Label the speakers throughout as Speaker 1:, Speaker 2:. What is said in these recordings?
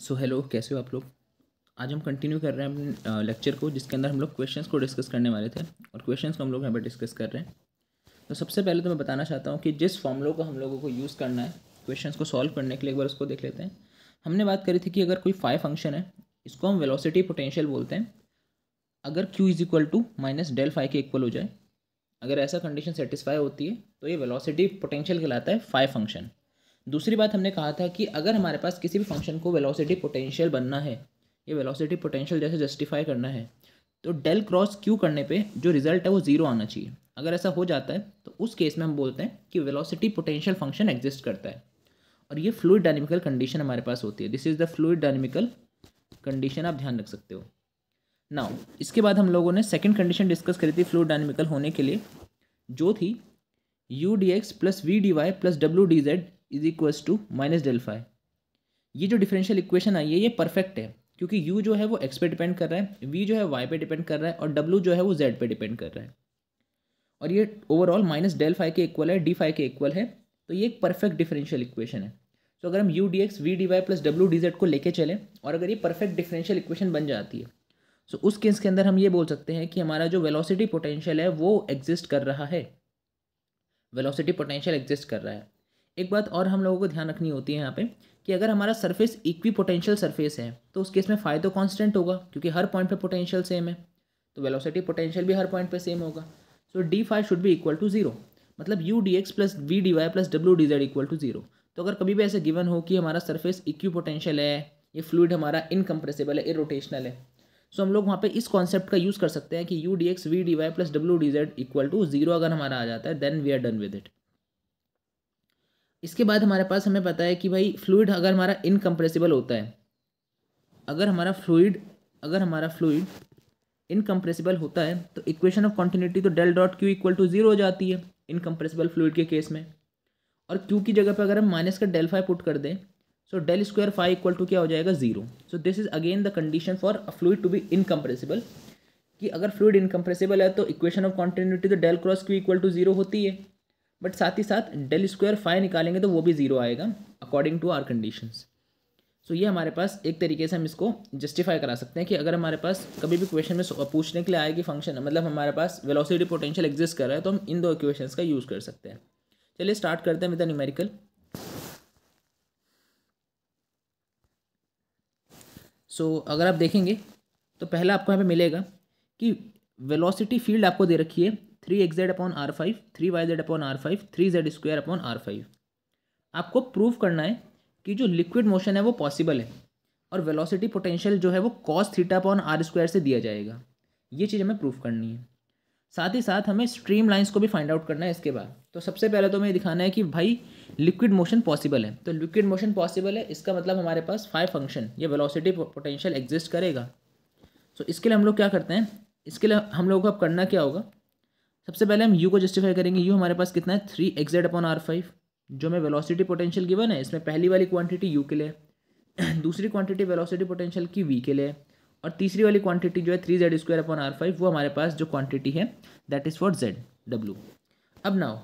Speaker 1: So hello, कैसे हो आप लोग। आज हम कंटिन्यू कर रहे हैं अपने लेक्चर को, जिसके अंदर हम लोग क्वेश्चंस को डिस्कस करने वाले थे और क्वेश्चंस को हम लोग यहाँ पर डिस्कस कर रहे हैं। तो सबसे पहले तो मैं बताना चाहता हूँ कि जिस फॉर्मूलों को हम लोगों को यूज़ करना है क्वेश्चंस को सॉल्व करने के लिए, एक बार उसको देख लेते हैं। हमने बात करी थी कि अगर कोई फाई फंक्शन है, इसको हम वेलोसिटी पोटेंशियल बोलते हैं। अगर q is equal to minus del phi के इक्वल हो जाए, अगर ऐसा कंडीशन सेटिस्फाई होती है तो ये वेलोसिटी पोटेंशियल कहलाता है फाई फंक्शन। दूसरी बात हमने कहा था कि अगर हमारे पास किसी भी फंक्शन को वेलोसिटी पोटेंशियल बनना है, ये वेलोसिटी पोटेंशियल जैसे जस्टिफाई करना है, तो डेल क्रॉस क्यू करने पे जो रिजल्ट है वो जीरो आना चाहिए। अगर ऐसा हो जाता है तो उस केस में हम बोलते हैं कि वेलोसिटी पोटेंशियल फंक्शन एग्जिस्ट करता है, और ये फ्लूइड डायनेमिकल कंडीशन हमारे पास होती है। This is the fluid dynamical condition, आप ध्यान रख सकते हो। नाउ इसके बाद हम लोगों ने सेकंड कंडीशन डिस्कस करी थी फ्लूइड डायनेमिकल होने के लिए, जो थी u D x plus we D Y plus W D z is equals to minus del phi. ये जो डिफरेंशियल इक्वेशन आई है ये परफेक्ट है, क्योंकि u जो है वो x पे डिपेंड कर रहा है, v जो है y पे डिपेंड कर रहा है, और w जो है वो z पे डिपेंड कर रहा है, और ये ओवरऑल माइनस डेल फाई के इक्वल है, डी फाई के इक्वल है। तो ये एक परफेक्ट डिफरेंशियल इक्वेशन है। तो अगर हम u d x v D Y plus W D z को लेके चलें और अगर ये परफेक्ट डिफरेंशियल इक्वेशन बन जाती है, तो उस केस के अंदर हम ये बोल सकते हैं कि हमारा जो वेलोसिटी पोटेंशियल है वो एग्जिस्ट कर रहा है, वेलोसिटी पोटेंशियल एग्जिस्ट कर रहा है। एक बात और हम लोगों को ध्यान रखनी होती है यहाँ पे, कि अगर हमारा सरफेस इक्वी पोटेंशियल सरफेस है तो उस केस में फाई तो कांस्टेंट होगा, क्योंकि हर पॉइंट पे पोटेंशियल सेम है, तो वेलोसिटी पोटेंशियल भी हर पॉइंट पे सेम होगा। So D phi should be equal to zero, मतलब U D x plus we D Y plus W D Z equal to zero. तो अगर कभी भी ऐसे गिवन हो कि हमारा सरफेस इक्वी पोटेंशियल है, ये फ्लूइड हमारा इनकम्प्रेसिबल है, इरोटेशनल है, सो हम लोग वहाँ पे इस कॉन्सेप्ट का यूज़ कर सकते हैं कि u D x v D Y plus W D Z equal to zero अगर हमारा आ जाता है, then we are done with it. इसके बाद हमारे पास हमें पता है कि भाई फ्लूइड अगर हमारा इनकम्प्रेसिबल होता है, अगर हमारा फ्लूइड इनकम्प्रेसिबल होता है तो इक्वेशन ऑफ कॉन्टिन्यूटी तो del dot q equal to zero हो जाती है इनकम्प्रेसिबल फ्लूइड के केस में। और क्यू की जगह पे अगर हम माइनस का डेल फाई पुट कर दें, so del square phi equal to क्या हो जाएगा, zero. So this is again the condition for a fluid to be incompressible, कि अगर फ्लूइड इनकम्प्रेसिबल है तो इक्वेशन ऑफ कॉन्टिन्यूटी तो del cross q equal to zero होती है, बट साथ ही साथ डेल स्क्वायर फाई निकालेंगे तो वो भी जीरो आएगा अकॉर्डिंग टू आवर कंडीशंस। सो ये हमारे पास एक तरीके से हम इसको जस्टिफाई करा सकते हैं कि अगर हमारे पास कभी भी क्वेश्चन में पूछने के लिए आए कि फंक्शन मतलब हमारे पास वेलोसिटी पोटेंशियल एग्जिस्ट कर रहा है, तो हम इन दो इक्वेशंस का यूज़ कर सकते हैं। चलिए स्टार्ट करते हैं विद द न्यूमेरिकल। सो अगर आप देखेंगे तो पहला आपको यहाँ पे मिलेगा कि वेलोसिटी फील्ड आपको दे रखी है 3xz upon r5, 3yz upon r5, 3z square upon r5। आपको प्रूव करना है कि जो लिक्विड मोशन है वो पॉसिबल है, और वेलोसिटी पोटेंशियल जो है वो cos theta upon r square से दिया जाएगा। ये चीज़ हमें प्रूव करनी है। साथ ही साथ हमें स्ट्रीम लाइंस को भी फाइंड आउट करना है इसके बाद। तो सबसे पहले तो हमें दिखाना है कि भाई लिक्विड मोशन पॉसिबल है, तो लिक्विड मोशन पॉसिबल है इसका मतलब हमारे पास फाई फंक्शन ये वेलोसिटी पोटेंशियल एग्जिस्ट करेगा। सो इसके लिए हम लोग क्या करते हैं, इसके लिए हम लोगों को अब करना क्या होगा, सबसे पहले हम u को जस्टिफाई करेंगे। u हमारे पास कितना है 3xz अपॉन r5, जो में वेलोसिटी पोटेंशियल गिवन है, इसमें पहली वाली क्वांटिटी u के लिए, दूसरी क्वांटिटी वेलोसिटी पोटेंशियल की v के लिए, और तीसरी वाली क्वांटिटी जो है 3z स्क्वायर अपॉन r5 वो हमारे पास जो क्वांटिटी है that is for z w। अब नाउ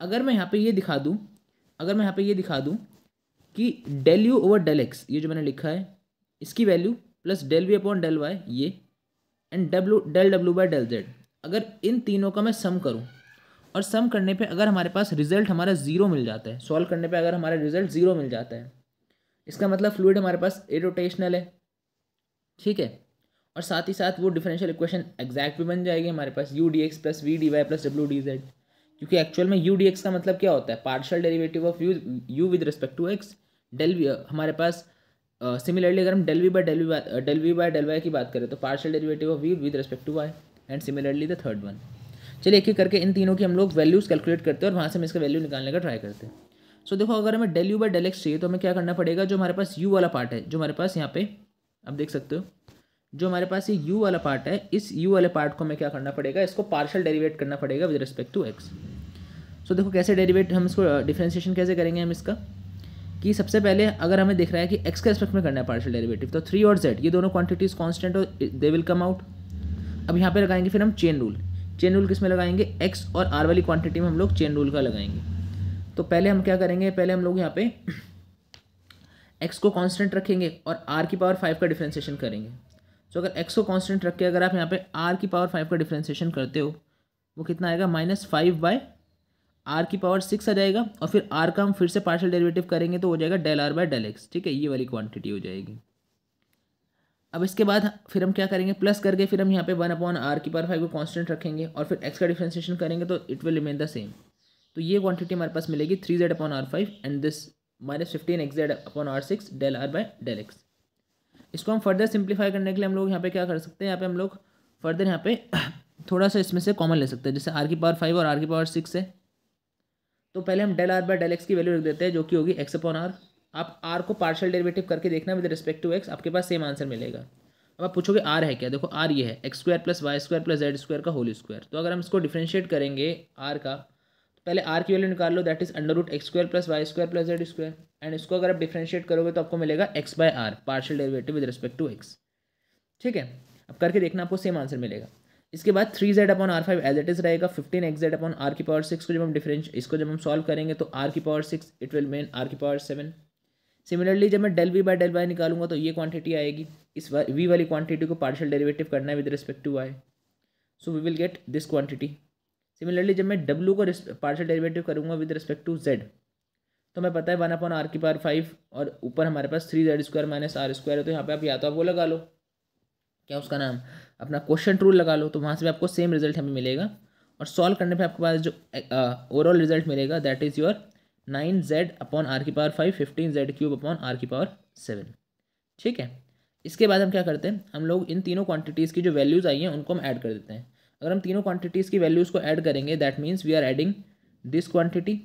Speaker 1: अगर मैं यहाँ पे ये दिखा दूँ कि del U over del X, ये जो मैंने लिखा है इसकी value plus del V upon del Y ये, and del W by del Z, अगर इन तीनों का मैं सम करूं और सम करने पे अगर हमारे पास रिजल्ट हमारा जीरो मिल जाता है, सॉल्व करने पे अगर हमारा रिजल्ट जीरो मिल जाता है, इसका मतलब फ्लूइड हमारे पास इरोटेशनल है, ठीक है। और साथ ही साथ वो डिफरेंशियल इक्वेशन एग्जैक्ट भी बन जाएगी हमारे पास, U D x plus we D Y plus W D Z, क्योंकि एक्चुअल में यू डी एक्स का मतलब क्या होता है, partial derivative of U with respect to X. Del V हमारे पास सिमिलरली अगर हम del V by del Y की बात करें तो partial derivative of V with respect to Y, and similarly the third one. चलिए एक एक करके इन तीनों की हम लोग वैल्यूज़ कैलकुलेट करते हैं और वहाँ से हम इसका वैल्यू निकालने का ट्राई करते हैं। सो देखो अगर हमें del u by del x चाहिए तो हमें क्या करना पड़ेगा, जो हमारे पास यू वाला पार्ट है, जो हमारे पास यहाँ पे आप देख सकते हो, जो हमारे पास ये यू वाला पार्ट है, इस यू वाले पार्ट को हमें क्या करना पड़ेगा, इसको पार्शियल डेरिवेट करना पड़ेगा विद रिस्पेक्ट टू एक्स। सो देखो कैसे डेरिवेट, हम इसको डिफ्रेंसिएशन कैसे करेंगे हम इसका, कि सबसे पहले अगर हमें दिख रहा है कि x के रिस्पेक्ट में करना है पार्शियल डेरिवेटिव, तो 3 और z ये दोनों क्वांटिटीज कांस्टेंट और दे विल कम आउट। अब यहाँ पे लगाएंगे फिर हम चेन रूल किस में लगाएंगे, x और r वाली क्वांटिटी में हम लोग चेन रूल का लगाएंगे। तो पहले हम क्या करेंगे, पहले हम लोग यहाँ पे एक्स को कांस्टेंट रखेंगे और आर की पावर 5 का डिफ्रेंशिएशन करेंगे। तो अगर एक्स को कांस्टेंट रख के अगर आप यहाँ पे आर की पावर 5 का डिफ्रेंशिएशन करते हो वो कितना आएगा, -5 आर की पावर 6 आ जाएगा। और फिर आर का हम फिर से पार्शियल डेरिवेटिव करेंगे तो हो जाएगा del r by del x. ठीक है, ये वाली क्वांटिटी हो जाएगी। अब इसके बाद फिर हम क्या करेंगे, प्लस करके फिर हम यहाँ पे 1/r की पावर 5 को कांस्टेंट रखेंगे और फिर x का डिफ्रेंशिएशन करेंगे तो it will remain the same. तो ये क्वांटिटी हमारे पास मिलेगी 3z/r5 and this -15xz/r6 del r by del x. इसको हम फर्दर सिंप्लीफाई करने के लिए हम लोग यहाँ पे क्या कर सकते हैं, यहाँ पे हम लोग फर्दर यहाँ पे थोड़ा सा इसमें से कॉमन ले सकते हैं। जैसे आर की पावर 5 और आर की पावर 6 है, तो पहले हम del r by del x की वैल्यू रख देते हैं जो कि होगी x/r। आप r को पार्शियल डेरिवेटिव करके देखना विद रिस्पेक्ट टू x, आपके पास सेम आंसर मिलेगा। अब आप पूछोगे r है क्या, देखो r ये है x² + y² + z² का होल स्क्वायर। तो अगर हम इसको डिफ्रेंशिएट करेंगे r का, तो पहले r की वैल्यू निकाल लो, that is √x² + y² + z²। And इसको अगर आप डिफ्रेंशिएट करोगे तो आपको मिलेगा x/r partial derivative with respect to x। ठीक है, अब करके देखना, आपको सेम आंसर मिलेगा। इसके बाद 3z/r5 एज इट इज रहेगा। 15xz/r की पावर 6 को जब हम इसको जब हम सॉल्व करेंगे तो r की power 6 it will main r की पावर 7। सिमिलरली जब मैं del v by del y निकालूंगा तो ये क्वांटिटी आएगी। इस v वाली क्वांटिटी को पार्शियल डेरिवेटिव करना है with respect to y, so we will get this quantity. Similarly जब मैं w को पार्शियल डेरिवेटिव करूंगा विद रिस्पेक्ट टू z, तो मैं पता है 1/r की पावर 5 और ऊपर हमारे पास 3z² - r² है। तो यहाँ पे आप या तो आप वो लगा लो, क्या उसका नाम, अपना क्वेश्चन रूल लगा लो, तो वहाँ से भी आपको सेम रिजल्ट हमें मिलेगा। और सॉल्व करने पे आपके पास जो ओवरऑल रिजल्ट मिलेगा दैट इज़ योर 9z/r की पावर 5 15z³ r की पावर 7। ठीक है, इसके बाद हम क्या करते हैं, हम लोग इन तीनों क्वांटिटीज़ की जो वैल्यूज़ आई हैं उनको हम ऐड कर देते हैं। अगर हम तीनों क्वांटिटीज़ की वैल्यूज़ को ऐड करेंगे that means we are adding this quantity,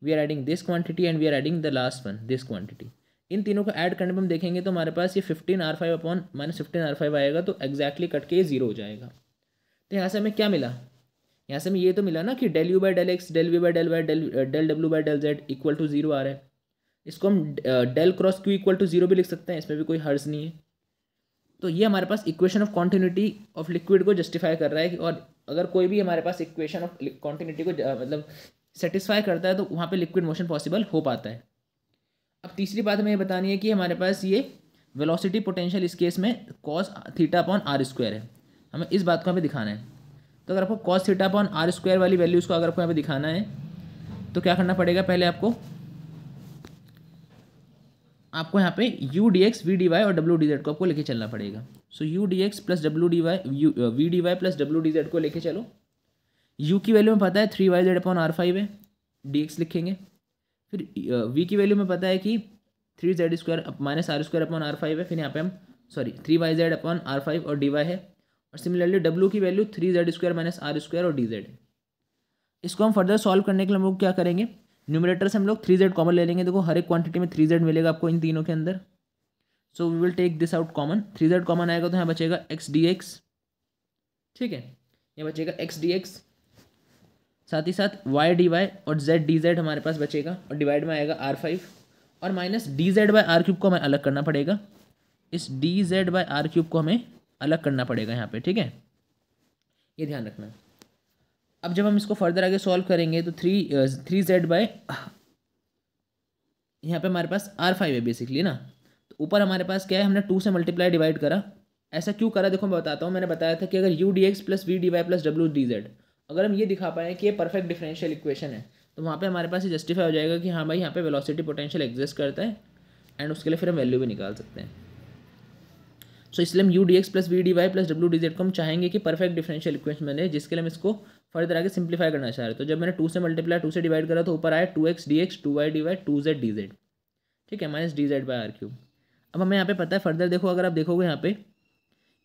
Speaker 1: we are adding this quantity and we are adding the last one this quantity. इन तीनों को ऐड करने पर हम देखेंगे तो हमारे पास ये 15r5/-15r5 आएगा, तो एग्जैक्टली कट के ये 0 हो जाएगा। तो यहाँ से हमें क्या मिला, यहाँ से हमें ये तो मिला ना कि del u by del x, del v by del Y, del w by del z equal to 0 आ रहा है। इसको हम del cross q equal to 0 भी लिख सकते हैं, इसमें भी कोई हर्ज नहीं है। तो ये हमारे पास equation of continuity of liquid को जस्टिफाई कर रहा है। और अगर कोई भी हमारे पास इक्वेशन ऑफ कॉन्टिन्यूटी को मतलब सेटिस्फाई करता है तो वहाँ पे लिक्विड मोशन पॉसिबल हो पाता है। अब तीसरी बात हमें ये बतानी है कि हमारे पास ये वेलोसिटी पोटेंशियल इस केस में cos θ/r² है, हमें इस बात को यहाँ पे दिखाना है। तो अगर आपको cos θ/r² वाली वैल्यूज़ को अगर आपको यहाँ पे दिखाना है तो क्या करना पड़ेगा, पहले आपको यहाँ पे u dx v dy और w dz को आपको लेके चलना पड़ेगा। सो u dx + w dy v dy + w dz को लेके चलो। u की वैल्यू में पता है 3yz/r5 है, dx लिखेंगे। फिर v की वैल्यू में पता है कि 3z² - r² है, फिर यहाँ पे हम 3yz/r5 और dy है। और सिमिलरली w की वैल्यू 3z² - r² और dz है। इसको हम फर्दर सॉल्व करने के लिए हम लोग क्या करेंगे, न्यूमरेटर से हम लोग 3z कॉमन ले लेंगे। देखो हर एक क्वांटिटी में 3z मिलेगा आपको इन तीनों के अंदर। So we will take this out common, 3z common आएगा तो यहाँ बचेगा x dx। ठीक है, ये बचेगा x dx, साथ ही साथ y dy और z dz हमारे पास बचेगा और डिवाइड में आएगा r5 और माइनस dz/r³ को हमें अलग करना पड़ेगा। इस dz/r³ को हमें अलग करना पड़ेगा यहाँ पे। ठीक है, ये ध्यान रखना। अब जब हम इसको फर्दर आगे सॉल्व करेंगे तो 3z/ यहाँ पे हमारे पास r5 है बेसिकली ना, तो ऊपर हमारे पास क्या है, हमने 2 से मल्टीप्लाई डिवाइड करा। ऐसा क्यों करा, देखो मैं बताता हूँ। मैंने बताया था कि अगर u dx + v dy + w dz, अगर हम ये दिखा पाएँ कि ये परफेक्ट डिफरेंशियल इक्वेशन है तो वहाँ पे हमारे पास ये जस्टिफाई हो जाएगा कि हाँ भाई यहाँ पे वेलोसिटी पोटेंशियल एग्जिस्ट करता है एंड उसके लिए फिर हम वैल्यू भी निकाल सकते हैं। सो इसलिए हम u dx + v dy + w dz को हम चाहेंगे कि परफेक्ट डिफरेंशियल इक्वेशन बने, जिसके लिए हम इसको फर्दर आगे सिंप्लीफाई करना चाह रहे हैं। तो जब मैंने 2 से मल्टीप्लाई 2 से डिवाइड करा तो ऊपर आया 2x dx 2y dy 2z dz। ठीक है, माइनस dz/r³। अब हमें यहाँ पे पता है फर्दर, देखो अगर आप देखोगे यहाँ पे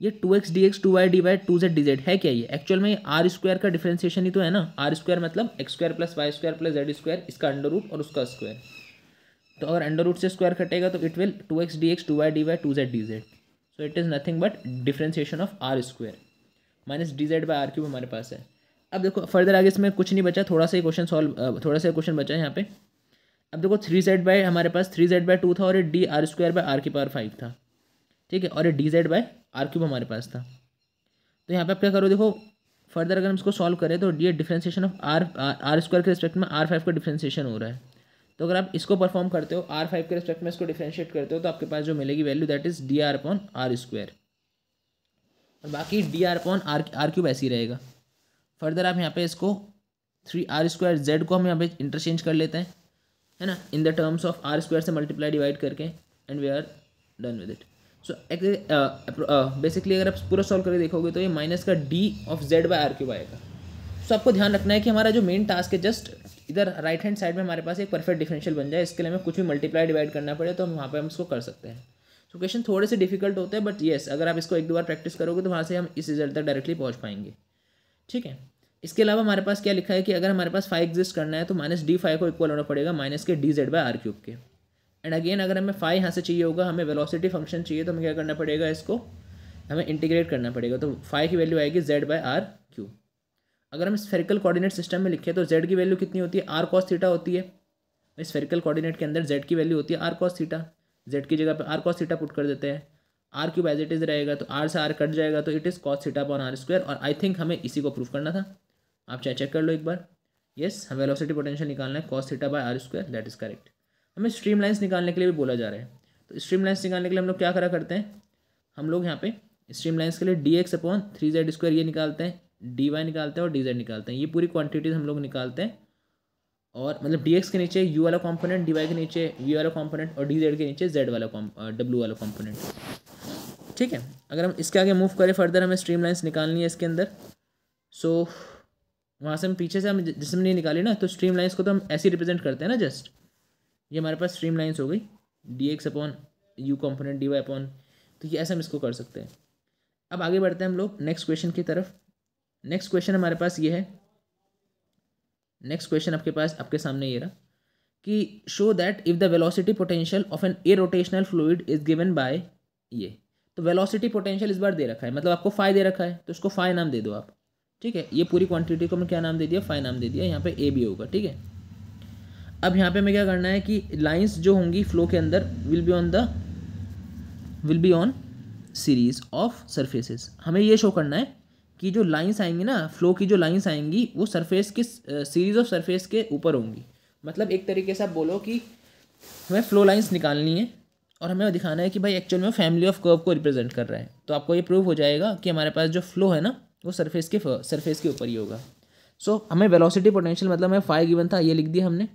Speaker 1: ये 2x dx 2y dy 2z dz है क्या, ये एक्चुअल में r² का डिफरेंशिएशन ही तो है ना। r² मतलब x² + y² + z², इसका अंडर रूट और उसका स्क्वायर। तो अगर अंडर रूट से स्क्वायर कटेगा तो it will 2x dx 2y dy 2z dz। So it is nothing but differentiation of r² minus dz/r³ हमारे पास है। अब देखो फर्दर आगे इसमें कुछ नहीं बचा, थोड़ा सा क्वेश्चन बचा है यहाँ पे। अब देखो 3z/ हमारे पास 3z/2 था और ये dr²/r⁵ था। ठीक है, और ये dz/r³ हमारे पास था। तो यहाँ पे आप क्या करो, देखो फर्दर अगर हम इसको सॉल्व करें तो ये डिफरेंशिएशन ऑफ r² के रिस्पेक्ट में r5 का डिफरेंशिएशन हो रहा है। तो अगर आप इसको परफॉर्म करते हो R5 के रिस्पेक्ट में इसको डिफ्रेंशिएट करते हो तो आपके पास जो मिलेगी वैल्यू दैट इज dr/r², और बाकी dr/r³ ऐसे ही रहेगा। फर्दर आप यहाँ पे इसको 3r² को हम यहाँ पे इंटरचेंज कर लेते हैं, है ना, in the terms of r² से मल्टीप्लाई डिवाइड करके, and we are done with it. So basically अगर आप पूरा सॉल्व करके देखोगे तो ये माइनस का d/r³ आएगा। सो आपको ध्यान रखना है कि हमारा जो मेन टास्क है जस्ट इधर राइट हैंड साइड में हमारे पास एक परफेक्ट डिफरेंशियल बन जाए, इसके लिए हमें कुछ भी मल्टीप्लाई डिवाइड करना पड़े तो हम वहाँ पे हम इसको कर सकते हैं। सो क्वेश्चन थोड़े से डिफिकल्ट होते हैं, बट येस अगर आप इसको एक दो बार प्रैक्टिस करोगे तो वहाँ से हम इस रिजल्ट तक डायरेक्टली पहुँच पाएंगे। ठीक है, इसके अलावा हमारे पास क्या लिखा है कि अगर हमारे पास 5 एग्जिस्ट करना है तो -d5 को इक्वल होना पड़ेगा माइनस के dz/r³ के। एंड अगेन अगर हमें 5 यहाँ से चाहिए होगा, हमें वेलोसिटी फंक्शन चाहिए तो हमें क्या करना पड़ेगा, इसको हमें इंटीग्रेट करना पड़ेगा, तो 5 की वैल्यू आएगी z/r³। अगर हम स्फेरिकल कोऑर्डिनेट सिस्टम में लिखें तो z की वैल्यू कितनी होती है, r cos थीटा होती है। स्फेरिकल कोऑर्डिनेट के अंदर z की वैल्यू होती है r cos थीटा, z की जगह पे r cos थीटा पुट कर देते हैं, r³ एज इट इज रहेगा तो r से r कट जाएगा तो इट इज़ cos θ/r²। और आई थिंक हमें इसी को प्रूफ करना था, आप चाहे चेक कर लो एक बार। यस, हमें वेलोसिटी पोटेंशियल निकालना है cos θ/r², that is correct. हमें स्ट्रीम लाइन्स निकालने के लिए भी बोला जा रहा है, तो स्ट्रीम लाइन्स निकालने के लिए हम लोग क्या करा करते हैं, हम लोग यहाँ पे स्ट्रीम लाइन्स के लिए dx/3z² ये निकालते हैं, dy निकालते हैं और dz निकालते हैं। ये पूरी क्वांटिटीज हम लोग निकालते हैं, और मतलब dx के नीचे u वाला कॉम्पोनेंट, dy के नीचे v वाला कॉम्पोनेंट और dz के नीचे z वाला w वाला कॉम्पोनेंट। ठीक है, अगर हम इसके आगे मूव करें फर्दर, हमें स्ट्रीम लाइन्स निकालनी है इसके अंदर। सो वहाँ से हम पीछे से हम जिसमें नहीं निकाली ना, तो स्ट्रीम लाइन्स को तो हम ऐसे ही रिप्रेजेंट करते हैं ना, जस्ट ये हमारे पास स्ट्रीम लाइन्स हो गई dx/u कॉम्पोनेंट dy अपॉन, तो ये ऐसे हम इसको कर सकते हैं। अब आगे बढ़ते हैं हम लोग नेक्स्ट क्वेश्चन की तरफ। नेक्स्ट क्वेश्चन हमारे पास ये है, नेक्स्ट क्वेश्चन आपके पास आपके सामने ये रहा कि show that if the velocity potential of an irrotational fluid is given by ये। तो वेलोसिटी पोटेंशियल इस बार दे रखा है, मतलब आपको फाई दे रखा है, तो इसको फाई नाम दे दो आप। ठीक है, ये पूरी क्वांटिटी को मैं क्या नाम दे दिया, फाई नाम दे दिया, यहाँ पे ए भी होगा। ठीक है, अब यहाँ पे हमें क्या करना है कि लाइंस जो होंगी फ्लो के अंदर will be on series of surfaces. हमें ये शो करना है कि जो लाइंस आएंगी ना, फ्लो की जो लाइंस आएंगी वो सरफेस के सीरीज ऑफ सरफेस के ऊपर होंगी। मतलब एक तरीके से आप बोलो कि हमें फ्लो लाइंस निकालनी है और हमें दिखाना है कि भाई एक्चुअल में फैमिली ऑफ कर्व को रिप्रेजेंट कर रहा है, तो आपको ये प्रूव हो जाएगा कि हमारे पास जो फ्लो है ना वो सरफेस के ऊपर ही होगा। सो हमें वेलोसिटी पोटेंशियल मतलब हमें फाई गिवन था, ये लिख दिया हमने।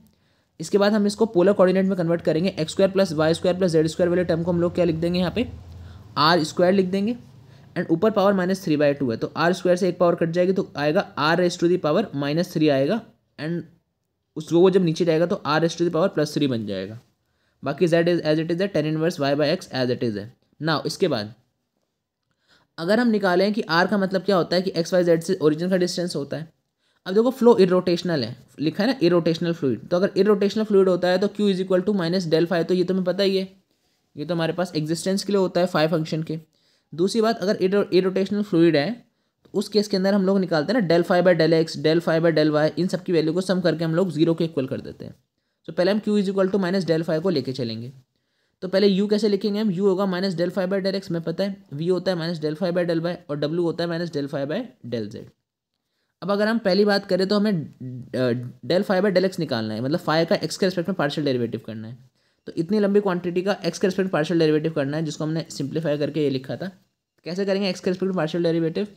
Speaker 1: इसके बाद हम इसको पोलर कोऑर्डिनेट में कन्वर्ट करेंगे, x² + y² + z² वाले टर्म को हम लोग क्या लिख देंगे, यहाँ पे r² लिख देंगे, एंड ऊपर पावर -3/2 है, तो r² से एक पावर कट जाएगी तो आएगा r⁻³ आएगा, एंड वो जब नीचे जाएगा तो r⁻³ बन जाएगा। बाकी z is as it is है, tan 1 y/x as it is है। नाउ इसके बाद अगर हम निकालें कि r का मतलब क्या होता है कि x y z से ओरिजिन का डिस्टेंस होता है। अब देखो फ्लो इरोटेशनल है, लिखा है ना इरोटेशनल फ्लूइड, तो अगर इरोटेशनल फ्लूइड होता है तो q = -del∅, तो ये तो हमें पता ही है, ये तो हमारे पास एग्जिस्टेंस के लिए होता है फाई फंक्शन के। दूसरी बात, अगर इरोटेशनल फ्लूइड है तो उस केस के अंदर हम लोग निकालते हैं ना del∅/del⁡, del∅/del⁡, इन सब की वैल्यू को सम करके हम लोग 0 के इक्वल कर देते हैं। तो पहले हम q = -del∅ को लेके चलेंगे, तो पहले u कैसे लिखेंगे हम, u होगा -del∅/del⁡, में पता है, v होता है -del∅/del⁡, और w होता है -del∅/del⁡। अब अगर हम पहली बात करें तो हमें del∅/del⁡ निकालना है, मतलब फाई का x के रिस्पेक्ट में पार्शियल डेरिवेटिव करना है। तो इतनी लंबी क्वांटिटी का x के रिस्पेक्ट पार्शियल डेरिवेटिव करना है, जिसको हमने सिंप्लीफाई करके ये लिखा था। कैसे करेंगे x के रिस्पेक्ट पार्शियल डेरिवेटिव,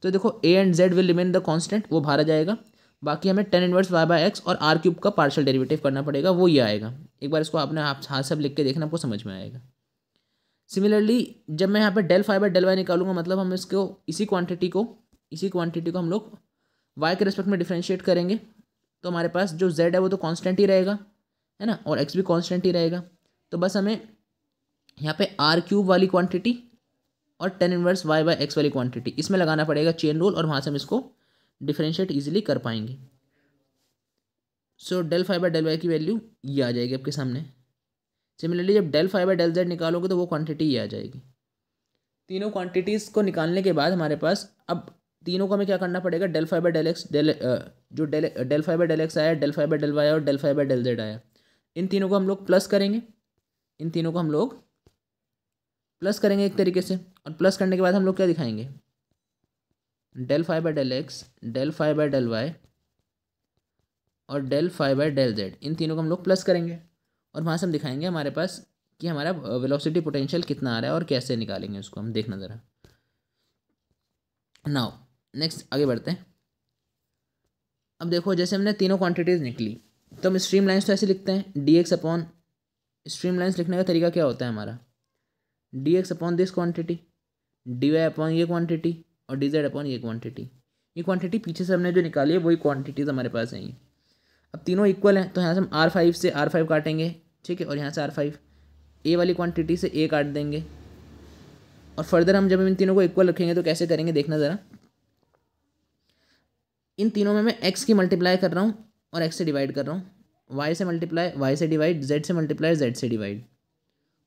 Speaker 1: तो देखो a and z will remain the constant, वो बाहर आ जाएगा। बाकी हमें tan 1 y/x और r³ का पार्शियल डेरिवेटिव करना पड़ेगा, वो ये आएगा। एक बार इसको आपने हाथ सब लिख के देखना, आपको समझ में आएगा। सिमिलरली जब मैं यहाँ पे del∅/del⁡ निकालूंगा, मतलब हम इसको इसी क्वांटिटी को हम लोग y के रिस्पेक्ट में डिफ्रेंशिएट करेंगे, तो हमारे पास जो z है वो तो कांस्टेंट ही रहेगा, है ना, और x भी कांस्टेंट ही रहेगा। तो बस हमें यहाँ पे r³ वाली क्वांटिटी और tan 1 y/x वाली क्वांटिटी इसमें लगाना पड़ेगा चेन रूल, और वहाँ से हम इसको डिफ्रेंशिएट ईजिली कर पाएंगे। सो del∅/del⁡ की वैल्यू ये आ जाएगी आपके सामने। सिमिलरली जब del∅/del⁡z निकालोगे तो वो क्वांटिटी ये आ जाएगी। तीनों क्वांटिटीज़ को निकालने के बाद हमारे पास अब तीनों को हमें क्या करना पड़ेगा, del∅/del⁡, जो del∅/del⁡ आया, del∅/del⁡y आया और del∅/del⁡z आया, इन तीनों को हम लोग प्लस करेंगे, एक तरीके से। और प्लस करने के बाद हम लोग क्या दिखाएंगे, del∅/del⁡, del∅/del⁡, और del five by del Z, इन तीनों को हम लोग प्लस करेंगे और वहाँ से हम दिखाएंगे हमारे पास कि हमारा वेलोसिटी पोटेंशियल कितना आ रहा है और कैसे निकालेंगे उसको हम, देखना ज़रा। नाउ नेक्स्ट आगे बढ़ते हैं। अब देखो जैसे हमने तीनों क्वांटिटीज़ निकली तो हम स्ट्रीम लाइन्स तो ऐसे लिखते हैं, d x upon, streamlines लिखने का तरीका क्या होता है हमारा, d x upon this quantity, d y upon ये क्वान्टिटी और डी जेड अपॉन ये क्वान्टिटी। ये क्वान्टिटी पीछे से हमने जो निकाली है वही क्वान्टिटीज़ हमारे पास हैं। अब तीनों इक्वल हैं तो यहाँ से हम R5 से R5 काटेंगे, ठीक है, और यहाँ से R5 ए वाली क्वांटिटी से ए काट देंगे। और फर्दर हम जब इन तीनों को इक्वल रखेंगे तो कैसे करेंगे देखना ज़रा। इन तीनों में मैं x की मल्टीप्लाई कर रहा हूँ और x से डिवाइड कर रहा हूँ, y से मल्टीप्लाई y से डिवाइड, z से मल्टीप्लाई z से डिवाइड,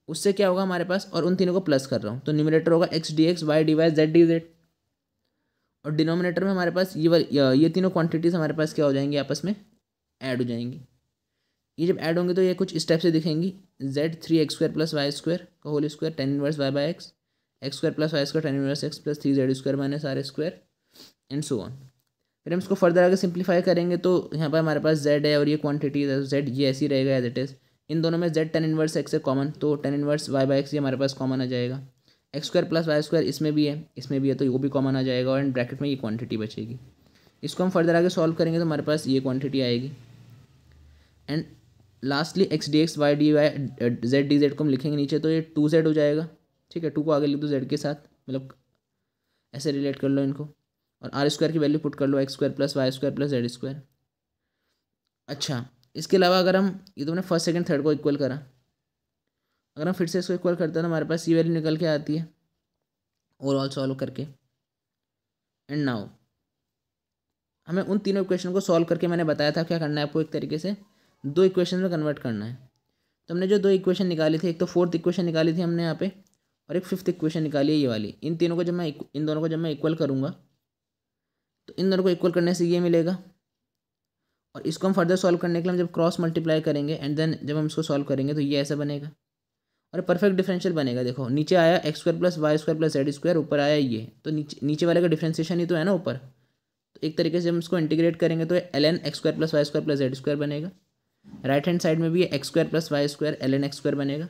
Speaker 1: उससे क्या होगा हमारे पास, और उन तीनों को प्लस कर रहा हूँ तो न्यूमरेटर होगा x dx y dy z dz, और डिनोमिनेटर में हमारे पास ये तीनों क्वांटिटीज़ हमारे पास क्या हो जाएंगी, आपस में ऐड हो जाएंगी। ये जब ऐड होंगे तो ये कुछ इस टाइप से दिखेंगी, z 3x square plus Y square का whole square tan inverse Y by X square plus Y square tan inverse X plus 3z square minus R square and so on. फिर हम इसको फर्दर आगे simplify करेंगे तो यहाँ पर हमारे पास z है और ये क्वांटिटी है, z ये ऐसी रहेगा एज इट इज़। इन दोनों में z टेन इनवर्स एक्स है कॉमन, तो tan inverse Y by x ये हमारे पास कॉमन आ जाएगा। X square plus Y square इसमें भी है, इसमें भी है, तो वो भी कॉमन आ जाएगा और ब्रैकेट में ये क्वांटिटी बचेगी। इसको हम फर्दर आगे सॉल्व करेंगे तो हमारे पास ये क्वांटिटी आएगी। And lastly x D x Y D y z d z को हम लिखेंगे नीचे, तो ये 2z हो जाएगा, ठीक है, 2 को आगे लिख दो z के साथ, मतलब ऐसे रिलेट कर लो इनको, और आर स्क्वायर की वैल्यू पुट कर लो X square plus Y square plus Z square. अच्छा, इसके अलावा अगर हम ये तुमने फर्स्ट सेकंड थर्ड को इक्वल करा, अगर हम फिर से इसको इक्वल करते हैं तो हमारे पास ये वैल्यू निकल के आती है ओवरऑल सॉल्व करके। एंड नाउ हमें उन तीनों इक्वेशन को सॉल्व करके मैंने बताया था क्या करना है आपको, एक तरीके से दो इक्वेशन में कन्वर्ट करना है। तो हमने जो दो इक्वेशन निकाली थी, एक तो फोर्थ इक्वेशन निकाली थी हमने यहाँ पे, और एक फिफ्थ इक्वेशन निकाली है ये वाली। इन दोनों को जब मैं इक्वल करूँगा तो इन दोनों को इक्वल करने से ये मिलेगा, और इसको हम फर्दर सॉल्व करने के लिए हम जब क्रॉस मल्टीप्लाई करेंगे एंड देन जब हम इसको सॉल्व करेंगे तो ये ऐसा बनेगा और परफेक्ट डिफरेंशियल बनेगा। देखो नीचे आया x square plus Y square plus Z square, ऊपर आया ये, तो नीचे वाले का डिफरेंशिएशन ही तो है ना ऊपर। तो एक तरीके से हम इसको इंटीग्रेट करेंगे तो ln x square plus Y square plus Z square बनेगा। राइट हैंड साइड में भी x square plus Y square ln x square बनेगा,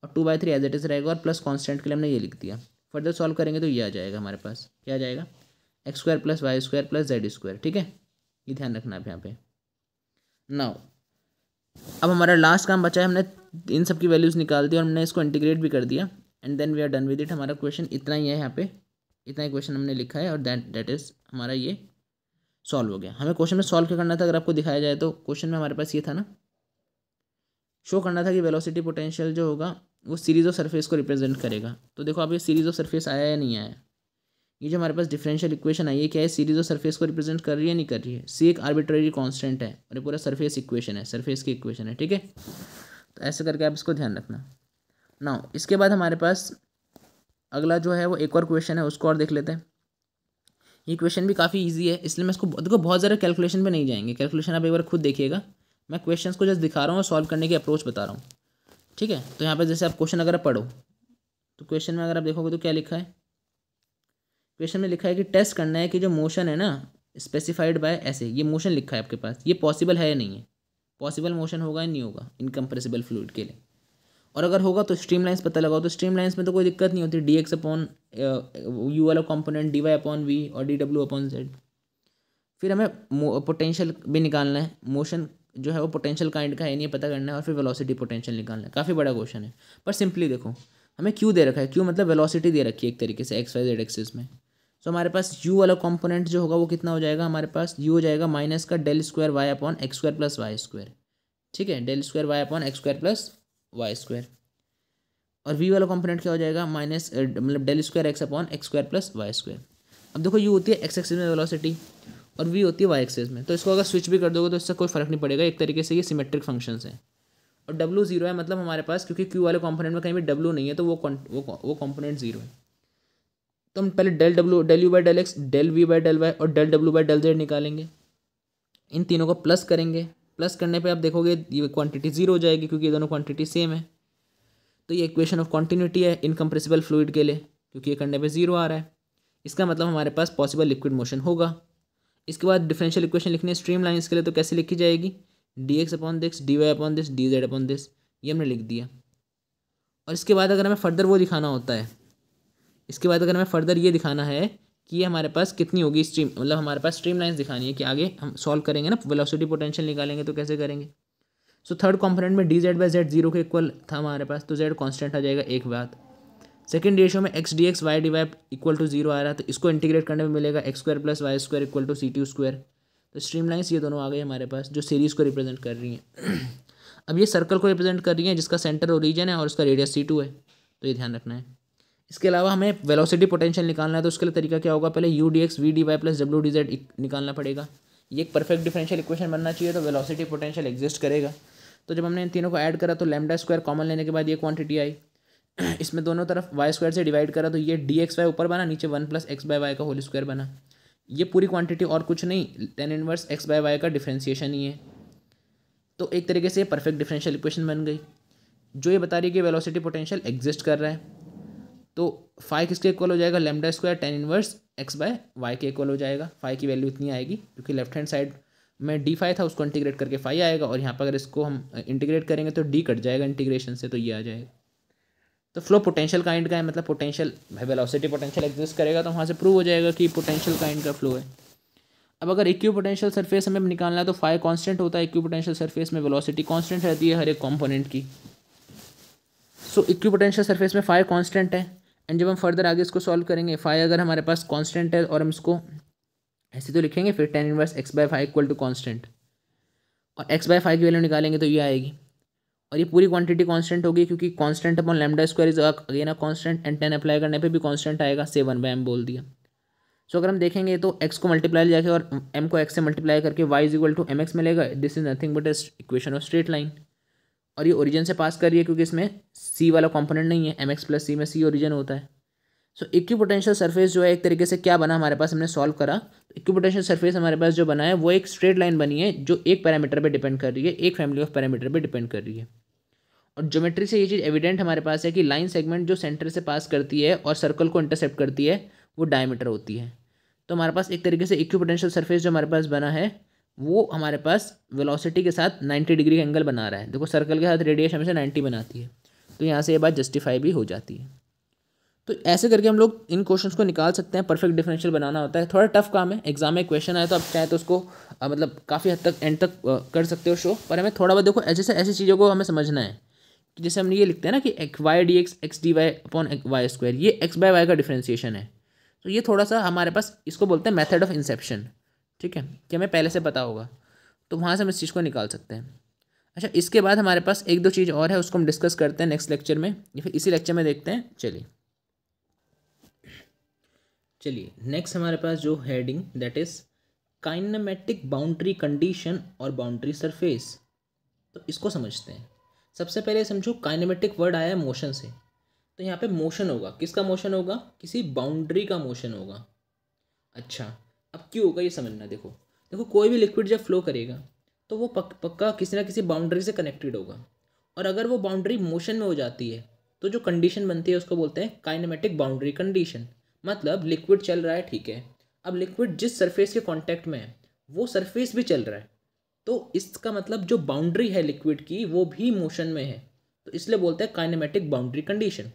Speaker 1: और 2/3 एज इट इज रहेगा, और प्लस कॉन्स्टेंट के लिए हमने ये लिख दिया। फर्दर सॉल्व करेंगे तो ये आ जाएगा हमारे पास, क्या आ जाएगा, x square plus Y square plus Z square, ठीक है, ये ध्यान रखना है यहाँ पे। नाउ अब हमारा लास्ट काम बचा है, हमने इन सब की वैल्यूज़ निकाल दी और हमने इसको इंटीग्रेट भी कर दिया, and then we are done with it. हमारा क्वेश्चन इतना ही है, यहाँ पे इतना ही क्वेश्चन हमने लिखा है और दैट इज़ हमारा ये सॉल्व हो गया। हमें क्वेश्चन में सॉल्व क्या करना था, अगर आपको दिखाया जाए तो क्वेश्चन में हमारे पास ये था ना, शो करना था कि वेलोसिटी पोटेंशियल जो होगा वो सीरीज ऑफ सरफेस को रिप्रेजेंट करेगा। तो देखो अब ये सीरीज ऑफ सरफेस आया या नहीं आया, ये जो हमारे पास डिफरेंशियल इक्वेशन आई है क्या है, सीरीज ऑफ सरफेस को रिप्रेजेंट कर रही है नहीं कर रही है। सी एक आर्बिट्रेरी कांस्टेंट है और ये पूरा सरफेस इक्वेशन है, सरफेस की इक्वेशन है, ठीक है। तो ऐसे करके आप इसको ध्यान रखना। नाउ इसके बाद हमारे पास अगला जो है वो एक और क्वेश्चन है, उसको और देख लेते हैं। ये क्वेश्चन भी काफ़ी ईजी है, इसलिए मैं इसको देखो बहुत ज़्यादा कैलकुलेशन पे नहीं जाएंगे, कैलकुलेशन आप एक बार खुद देखिएगा, मैं क्वेश्चंस को जस्ट दिखा रहा हूँ और सॉल्व करने की अप्रोच बता रहा हूँ, ठीक है। तो यहाँ पर जैसे आप क्वेश्चन अगर पढ़ो तो क्वेश्चन में अगर आप देखोगे तो क्या लिखा है, क्वेश्चन में लिखा है कि टेस्ट करना है कि जो मोशन है ना स्पेसिफाइड बाय ऐसे, ये मोशन लिखा है आपके पास, ये पॉसिबल है या नहीं है, पॉसिबल मोशन होगा या नहीं होगा इनकम्प्रेसिबल फ्लूइड के लिए, और अगर होगा तो स्ट्रीम लाइन्स पता लगाओ। तो स्ट्रीम लाइन्स में तो कोई दिक्कत नहीं होती, डी एक्स अपॉन यू वाला component d y upon v और डी डब्ल्यू अपॉन जेड। फिर हमें पोटेंशियल भी निकालना है, मोशन जो है वो पोटेंशियल काइंड का है नहीं पता करना है, और फिर वेलोसिटी पोटेंशियल निकालना है। काफ़ी बड़ा क्वेश्चन है, पर सिंपली देखो हमें क्यू दे रखा है, क्यू मतलब वेलोसिटी दे रखी है एक तरीके से एक्स वाई जेड एक्सिस में। तो हमारे पास यू वाला कॉम्पोनेंट जो होगा वो कितना हो जाएगा, हमारे पास यू हो जाएगा माइनस का del square y upon x square plus Y square, ठीक है, del square y upon x square plus Y square. और वी वाला कॉम्पोनेंट क्या हो जाएगा, माइनस मतलब del square x upon x square plus Y square. अब देखो यू होती है एक्स एक्सिस में वेलोसिटी और वी होती है वाई एक्सिस में, तो इसको अगर स्विच भी कर दोगे तो इससे कोई फर्क नहीं पड़ेगा, एक तरीके से ये सिमेट्रिक फंक्शंस हैं। और डब्ल्यू जीरो है, मतलब हमारे पास क्योंकि क्यू वाले कॉम्पोनेंट में कहीं भी डब्ल्यू नहीं है तो वो कॉम्पोनेंट जीरो है। तो हम पहले del you by del x, del we by del Y और del W by del Z निकालेंगे। इन तीनों को प्लस करेंगे, प्लस करने पे आप देखोगे ये क्वांटिटी जीरो हो जाएगी क्योंकि ये दोनों क्वांटिटी सेम है। तो ये इक्वेशन ऑफ कॉन्टिन्यूटी है इनकम्प्रेसिबल फ्लूइड के लिए, क्योंकि ये करने पे जीरो आ रहा है, इसका मतलब हमारे पास पॉसिबल लिक्विड मोशन होगा। इसके बाद डिफरेंशियल इक्वेशन लिखनी है स्ट्रीम लाइन्स के लिए, तो कैसे लिखी जाएगी, dx upon this, dy upon this, dz upon this, ये हमने लिख दिया। और इसके बाद अगर हमें फर्दर वो दिखाना होता है, इसके बाद अगर हमें फर्दर ये दिखाना है कि ये हमारे पास कितनी होगी स्ट्रीम, मतलब हमारे पास स्ट्रीम लाइन्स दिखानी है कि आगे हम सॉल्व करेंगे ना, वेलोसिटी पोटेंशियल निकालेंगे, तो कैसे करेंगे। सो थर्ड कंपोनेंट में D Z by Z zero के इक्वल था हमारे पास, तो जेड कांस्टेंट आ जाएगा एक बात। सेकंड रेशियो में X D x Y D Y equal to zero आ रहा है, तो इसको इंटीग्रेट करने में मिलेगा X square plus Y square equal to C two square. तो स्ट्रीम लाइन्स ये दोनों आ गए हमारे पास जो सीरीज़ को रिप्रेजेंट कर रही हैं। अब ये सर्कल को रिप्रेजेंट कर रही हैं जिसका सेंटर ओरिजिन है और उसका रेडियस C2 है, तो ये ध्यान रखना है। इसके अलावा हमें वेलोसिटी पोटेंशियल निकालना है, तो उसके लिए तरीका क्या होगा, पहले u D x v D Y plus W D z निकालना पड़ेगा। ये एक परफेक्ट डिफरेंशियल इक्वेशन बनना चाहिए, तो वेलोसिटी पोटेंशियल एग्जिस्ट करेगा। तो जब हमने इन तीनों को ऐड करा तो लैम्डा स्क्वायर कॉमन लेने के बाद ये क्वांटिटी आई। इसमें दोनों तरफ वाई स्क्वायर से डिवाइड करा तो ये डी एक्स वाई ऊपर बना, नीचे 1 प्लस एक्स बाय वाई का होल स्क्वायर बना। ये पूरी क्वांटिटी और कुछ नहीं, tan inverse x by y का डिफ्रेंसिएशन ही है। तो एक तरीके से परफेक्ट डिफरेंशियल इक्वेशन बन गई जो ये बता रही है कि वेलोसिटी पोटेंशियल एग्जिस्ट कर रहा है। तो फाई किसके इक्वल हो जाएगा, lambda square tan inverse x by y के इक्वल हो जाएगा। फाई की वैल्यू इतनी आएगी क्योंकि लेफ्ट हैंड साइड में डी फाई था, उसको इंटीग्रेट करके फाई आएगा, और यहाँ पर अगर इसको हम इंटीग्रेट करेंगे तो डी कट जाएगा इंटीग्रेशन से, तो ये आ जाएगा। तो फ्लो पोटेंशियल काइंड का है, मतलब पोटेंशियल वेलोसिटी पोटेंशियल एग्जिस्ट करेगा, तो वहाँ से प्रूव हो जाएगा कि पोटेंशियल काइंड का फ्लो है। अब अगर इक्वी पोटेंशियल सरफेस हमें निकालना है तो फाई कांस्टेंट होता है इक्वी पोटेंशियल सरफेस में, वेलोसिटी कांस्टेंट रहती है हर एक कंपोनेंट की। सो इक्वी पोटेंशियल सरफेस में फाई कांस्टेंट है, एंड जब हम फर्दर आगे इसको सॉल्व करेंगे, फाई अगर हमारे पास कांस्टेंट है और हम इसको ऐसे तो लिखेंगे, फिर tan inverse x by phi equal to constant, और एक्स बाय फाई की वैल्यू निकालेंगे तो ये आएगी। और ये पूरी क्वांटिटी कांस्टेंट होगी क्योंकि constant upon lambda square is again a constant, and 10 apply करने पे भी कांस्टेंट आएगा, से 1/m बोल दिया। सो अगर हम देखेंगे तो x को मल्टीप्लाई जाके और m को x से मल्टीप्लाई करके y is equal to mx मिलेगा। This is nothing but equation of straight line, और ये ओरिजिन से पास कर रही है क्योंकि इसमें c वाला कंपोनेंट नहीं है, mx प्लस c में c ओरिजिन होता है। सो इक्विपोटेंशियल सरफेस जो है एक तरीके से क्या बना हमारे पास, हमने सॉल्व करा तो इक्विपोटेंशियल सरफेस हमारे पास जो बना है वो एक स्ट्रेट लाइन बनी है जो एक पैरामीटर पे डिपेंड कर रही है, एक फैमिली ऑफ पैरामीटर पे डिपेंड कर रही है। और ज्योमेट्री से ये चीज़ एविडेंट हमारे पास है कि लाइन सेगमेंट जो सेंटर से पास करती है और सर्कल को इंटरसेप्ट करती है वो डायमीटर होती है। तो हमारे पास एक तरीके से इक्विपोटेंशियल सरफेस जो हमारे पास बना है वो हमारे पास वेलोसिटी के साथ 90 डिग्री का एंगल बना रहा है। देखो सर्कल के साथ रेडियस हमेशा 90 बनाती है, तो यहाँ से ये बात जस्टिफाई भी हो जाती है। तो ऐसे करके हम लोग इन क्वेश्चंस को निकाल सकते हैं। परफेक्ट डिफरेंशियल बनाना होता है, थोड़ा टफ काम है, एग्जाम में क्वेश्चन आए तो आप चाहे तो उसको मतलब काफ़ी हद तक एंड तक कर सकते हो शो, पर हमें थोड़ा बहुत देखो ऐसी चीज़ों को हमें समझना है कि जैसे हम ये लिखते हैं ना कि x Y d x d y upon y square, ये एक्स बाय वाई का डिफरेंशिएशन है। तो ये थोड़ा सा हमारे पास इसको बोलते हैं मेथड ऑफ इंसेप्शन, ठीक है, कि हमें पहले से पता होगा, तो वहाँ से हम इस चीज़ को निकाल सकते हैं। अच्छा, इसके बाद हमारे पास एक दो चीज़ और है, उसको हम डिस्कस करते हैं नेक्स्ट लेक्चर में या फिर इसी लेक्चर में देखते हैं। चलिए नेक्स्ट हमारे पास जो heading that is kinematic boundary condition और बाउंड्री सरफेस, तो इसको समझते हैं। सबसे पहले समझो काइनेमेटिक वर्ड आया है मोशन से, तो यहाँ पे मोशन होगा, किसका मोशन होगा, किसी बाउंड्री का मोशन होगा। अच्छा, अब क्यों होगा ये समझना। देखो कोई भी लिक्विड जब फ्लो करेगा तो वो पक्का किसी ना किसी बाउंड्री से कनेक्टेड होगा, और अगर वो बाउंड्री मोशन में हो जाती है तो जो कंडीशन बनती है उसको बोलते हैं काइनेमेटिक बाउंड्री कंडीशन। मतलब लिक्विड चल रहा है, ठीक है, अब लिक्विड जिस सरफेस के कांटेक्ट में है वो सरफेस भी चल रहा है, तो इसका मतलब जो बाउंड्री है लिक्विड की वो भी मोशन में है, तो इसलिए बोलते हैं काइनेमेटिक बाउंड्री कंडीशन।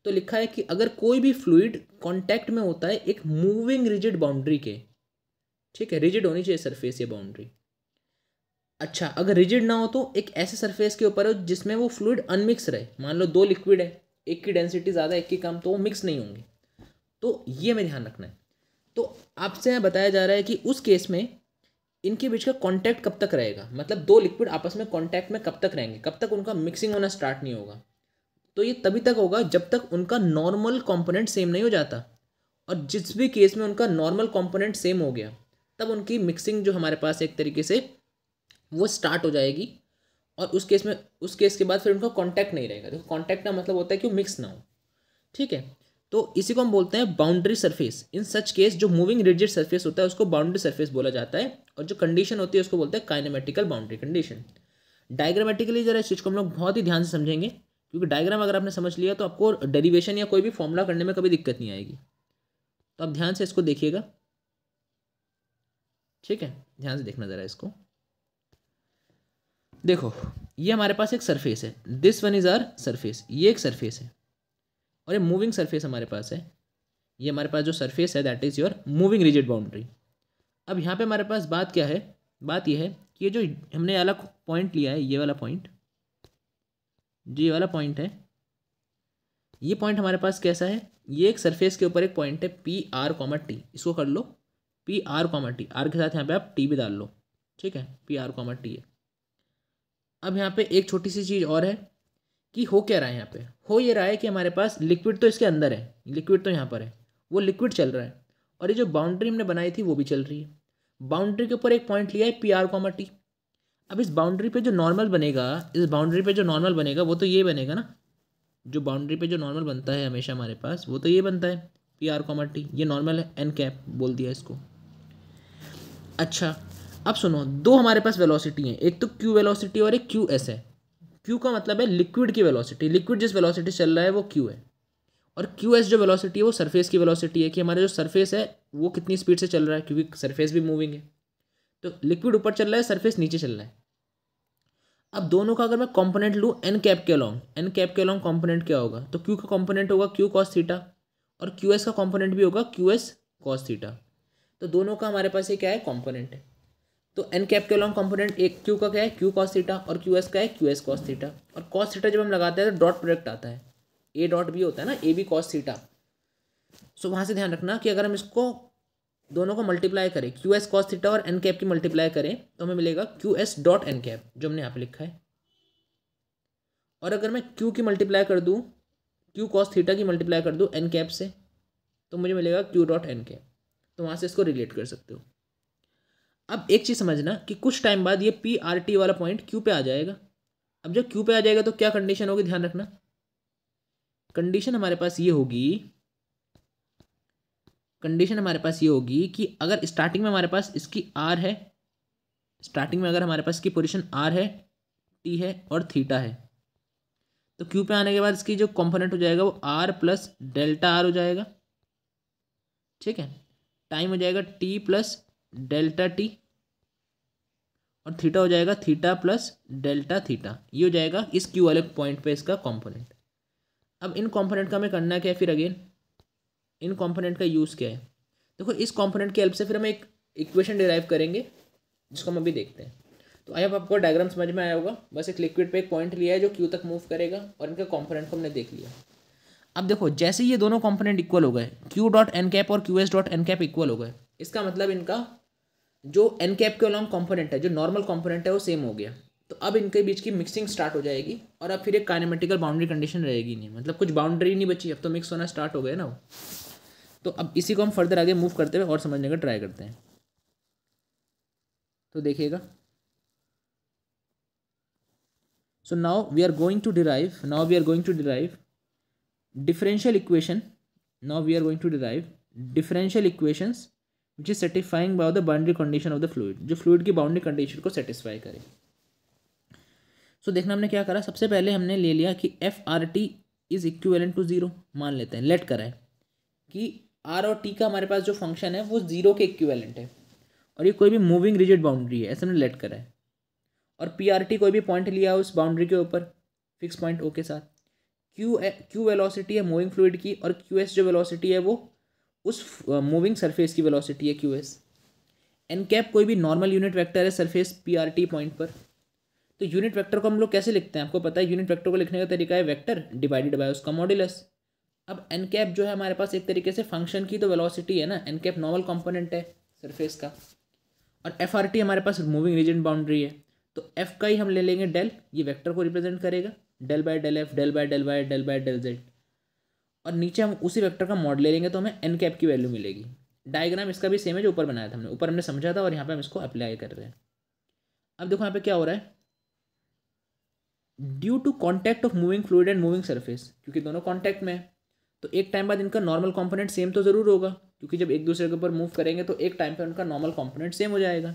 Speaker 1: तो लिखा है कि अगर कोई भी फ्लूइड कांटेक्ट में होता है एक मूविंग रिजिड बाउंड्री के, ठीक है, रिजिड होनी चाहिए सरफेस ये बाउंड्री। अच्छा, अगर रिजिड ना हो तो एक ऐसे सरफेस के ऊपर हो जिसमें वो फ्लूइड अनमिक्स रहे। मान लो दो लिक्विड है, एक की डेंसिटी ज़्यादा एक की कम, तो वो मिक्स नहीं होंगे, तो ये हमें ध्यान रखना है। तो आपसे बताया जा रहा है कि उस केस में इनके बीच का कांटेक्ट कब तक रहेगा, मतलब दो लिक्विड आपस में कांटेक्ट में कब तक रहेंगे, कब तक उनका मिक्सिंग होना स्टार्ट नहीं होगा। तो ये तभी तक होगा जब तक उनका नॉर्मल कंपोनेंट सेम नहीं हो जाता, और जिस भी केस में उनका नॉर्मल कंपोनेंट सेम हो गया तब उनकी मिक्सिंग जो हमारे पास एक तरीके से वो स्टार्ट हो जाएगी, और उस केस के बाद फिर उनका कांटेक्ट नहीं रहेगा। देखो कांटेक्ट का मतलब होता है कि वो मिक्स ना हो, ठीक है। तो इसी को हम बोलते हैं बाउंड्री सरफेस। इन सच केस जो मूविंग रिजिड सरफेस होता है उसको बाउंड्री सरफेस बोला जाता है, और जो कंडीशन होती है उसको बोलते हैं काइनेमेटिकल बाउंड्री कंडीशन। डायग्रामेटिकली जरा इस चीज़ को हम लोग बहुत ही ध्यान से समझेंगे, क्योंकि डायग्राम अगर आपने समझ लिया तो आपको डेरिवेशन या कोई भी फॉर्मूला करने में कभी दिक्कत नहीं आएगी। तो आप ध्यान से इसको देखिएगा। ठीक है, ध्यान से देखना ज़रा इसको। देखो ये हमारे पास एक सरफेस है, this one is our surface, ये एक सरफेस है और ये मूविंग सरफेस हमारे पास है। ये हमारे पास जो सरफेस है that is your moving rigid boundary. अब यहाँ पे हमारे पास बात क्या है, बात ये है कि ये जो हमने अलग पॉइंट लिया है, ये वाला पॉइंट, जो ये वाला पॉइंट है, ये पॉइंट हमारे पास कैसा है, ये एक सरफेस के ऊपर एक पॉइंट है पी आर कॉमा टी, इसको कर लो P R comma T, R के साथ यहाँ पे आप टी भी डाल लो, ठीक है, पी आर कॉमा टी है। अब यहाँ पे एक छोटी सी चीज़ और है कि हो क्या रहा है यहाँ पे, हो ये रहा है कि हमारे पास लिक्विड तो इसके अंदर है, लिक्विड तो यहाँ पर है, वो लिक्विड चल रहा है और ये जो बाउंड्री हमने बनाई थी वो भी चल रही है। बाउंड्री के ऊपर एक पॉइंट लिया है पी आर कॉमा टी। अब इस बाउंड्री पे जो नॉर्मल बनेगा, इस बाउंड्री पे जो नॉर्मल बनेगा वो तो ये बनेगा ना, जो बाउंड्री पे जो नॉर्मल बनता है हमेशा हमारे पास वो तो ये बनता है पी आर कॉमा टी, ये नॉर्मल है, एन कैप बोल दिया इसको। अच्छा अब सुनो, दो हमारे पास वेलोसिटी है, एक तो क्यू वेलोसिटी और एक क्यू एस है। क्यू का मतलब है लिक्विड की वेलोसिटी, लिक्विड जिस वेलोसिटी चल रहा है वो क्यू है, और क्यू एस जो वेलोसिटी है वो सरफेस की वेलोसिटी है कि हमारा जो सरफेस है वो कितनी स्पीड से चल रहा है, क्योंकि सरफेस भी मूविंग है। तो लिक्विड ऊपर चल रहा है, सरफेस नीचे चल रहा है। अब दोनों का अगर मैं कंपोनेंट लूँ एन कैप के अलॉन्ग, एन कैप के अलॉन्ग कंपोनेंट क्या होगा, तो क्यू का कंपोनेंट होगा क्यू कॉस थीटा और क्यू एस का कंपोनेंट भी होगा क्यू एस कॉस थीटा। तो दोनों का हमारे पास ये क्या है, कंपोनेंट है। तो एन कैप के अलॉन्ग कंपोनेंट एक क्यू का क्या है, क्यू कॉस थीटा, और क्यू एस का है क्यू एस कॉस थीटा। और कॉस थीटा जब हम लगाते हैं तो डॉट प्रोडक्ट आता है, ए डॉट बी होता है ना, ए बी कॉस थीटा। सो वहाँ से ध्यान रखना कि अगर हम इसको दोनों को मल्टीप्लाई करें, क्यू एस कॉस थीटा और एन कैप की मल्टीप्लाई करें तो हमें मिलेगा q S dot n cap, जो हमने यहाँ पे लिखा है। और अगर मैं क्यू की मल्टीप्लाई कर दूँ, क्यू कॉस थीटा की मल्टीप्लाई कर दूँ एन कैप से, तो मुझे मिलेगा क्यू डॉट एन कैप। तो वहाँ से इसको रिलेट कर सकते हो। अब एक चीज़ समझना कि कुछ टाइम बाद ये पी आर टी वाला पॉइंट क्यू पे आ जाएगा। अब जब क्यू पे आ जाएगा तो क्या कंडीशन होगी, ध्यान रखना। कंडीशन हमारे पास ये होगी, कंडीशन हमारे पास ये होगी कि अगर स्टार्टिंग में हमारे पास इसकी आर है, स्टार्टिंग में अगर हमारे पास इसकी पोजीशन आर है, टी है और थीटा है, तो क्यू पे आने के बाद इसकी जो कंपोनेंट हो जाएगा वो आर प्लस डेल्टा आर हो जाएगा, ठीक है। टाइम हो जाएगा टी प्लस डेल्टा टी, और थीटा हो जाएगा थीटा प्लस डेल्टा थीटा। ये हो जाएगा इस क्यू वाले पॉइंट पे इसका कंपोनेंट। अब इन कंपोनेंट का हमें करना क्या है, फिर अगेन इन कंपोनेंट का यूज़ क्या है। देखो इस कंपोनेंट की हेल्प से फिर हम एक इक्वेशन डिराइव करेंगे जिसको हम अभी देखते हैं। तो आई होप आपको डायग्राम समझ में आया होगा। बस एक लिक्विड पे एक पॉइंट लिया है जो क्यू तक मूव करेगा और इनके कंपोनेंट को हमने देख लिया। अब देखो जैसे ये दोनों कंपोनेंट इक्वल हो गए, क्यू डॉट एन कैप और q S dot n cap equal हो गए, इसका मतलब इनका जो एन कैप के अलॉन्ग कंपोनेंट है, जो नॉर्मल कंपोनेंट है वो सेम हो गया। तो अब इनके बीच की मिक्सिंग स्टार्ट हो जाएगी और अब फिर एक काइनेमेटिकल बाउंड्री कंडीशन रहेगी नहीं, मतलब कुछ बाउंड्री नहीं बची, अब तो मिक्स होना स्टार्ट हो गया ना वो। तो अब इसी को हम फर्दर आगे मूव करते हुए और समझने का ट्राई करते हैं। तो देखिएगा, so now we are going to derive differential equation. Now we are going to derive differential equations which is satisfying by the boundary condition of the fluid, जो फ्लूइड की बाउंड्री कंडीशन को satisfy करे। So देखना हमने क्या करा, सबसे पहले हमने ले लिया कि f r t is equivalent to zero, मान लेते हैं, लेट करा है कि आर और टी का हमारे पास जो फंक्शन है वो जीरो के इक्विवेलेंट है और ये कोई भी मूविंग रिजिड बाउंड्री है, ऐसा हमने लेट करा है। और पी आर टी कोई भी पॉइंट लिया उस बाउंड्री के ऊपर फिक्स पॉइंट ओ के साथ। क्यू वेलोसिटी है मूविंग फ्लूइड की और क्यू एस जो वेलोसिटी है वो उस मूविंग सरफेस की वेलोसिटी है क्यू एस। एन कैप कोई भी नॉर्मल यूनिट वेक्टर है surface P r T point पर। तो यूनिट वेक्टर को हम लोग कैसे लिखते हैं, आपको पता है यूनिट वेक्टर को लिखने का तरीका है वेक्टर डिवाइडेड बाय उसका मॉड्यूलस। अब एन कैप जो है हमारे पास एक तरीके से फंक्शन की तो वेलोसिटी है ना, एन कैप नॉर्मल कंपोनेंट है सरफेस का, और एफ आर टी हमारे पास मूविंग रीजन बाउंड्री है। तो एफ का ही हम ले लेंगे डेल, ये वेक्टर को रिप्रेजेंट करेगा, del by del f, del by del Y, del by del z, और नीचे हम उसी वेक्टर का मॉड ले लेंगे तो हमें एन कैप की वैल्यू मिलेगी। डायग्राम इसका भी सेम है जो ऊपर बनाया था हमने, ऊपर हमने समझा था और यहाँ पे हम इसको अप्लाई कर रहे हैं। अब देखो यहाँ पे क्या हो रहा है, due to contact of moving fluid and moving surface, क्योंकि दोनों कॉन्टैक्ट में है तो एक टाइम बाद इनका नॉर्मल कंपोनेंट सेम तो ज़रूर होगा, क्योंकि जब एक दूसरे के ऊपर मूव करेंगे तो एक टाइम पे उनका नॉर्मल कंपोनेंट सेम हो जाएगा।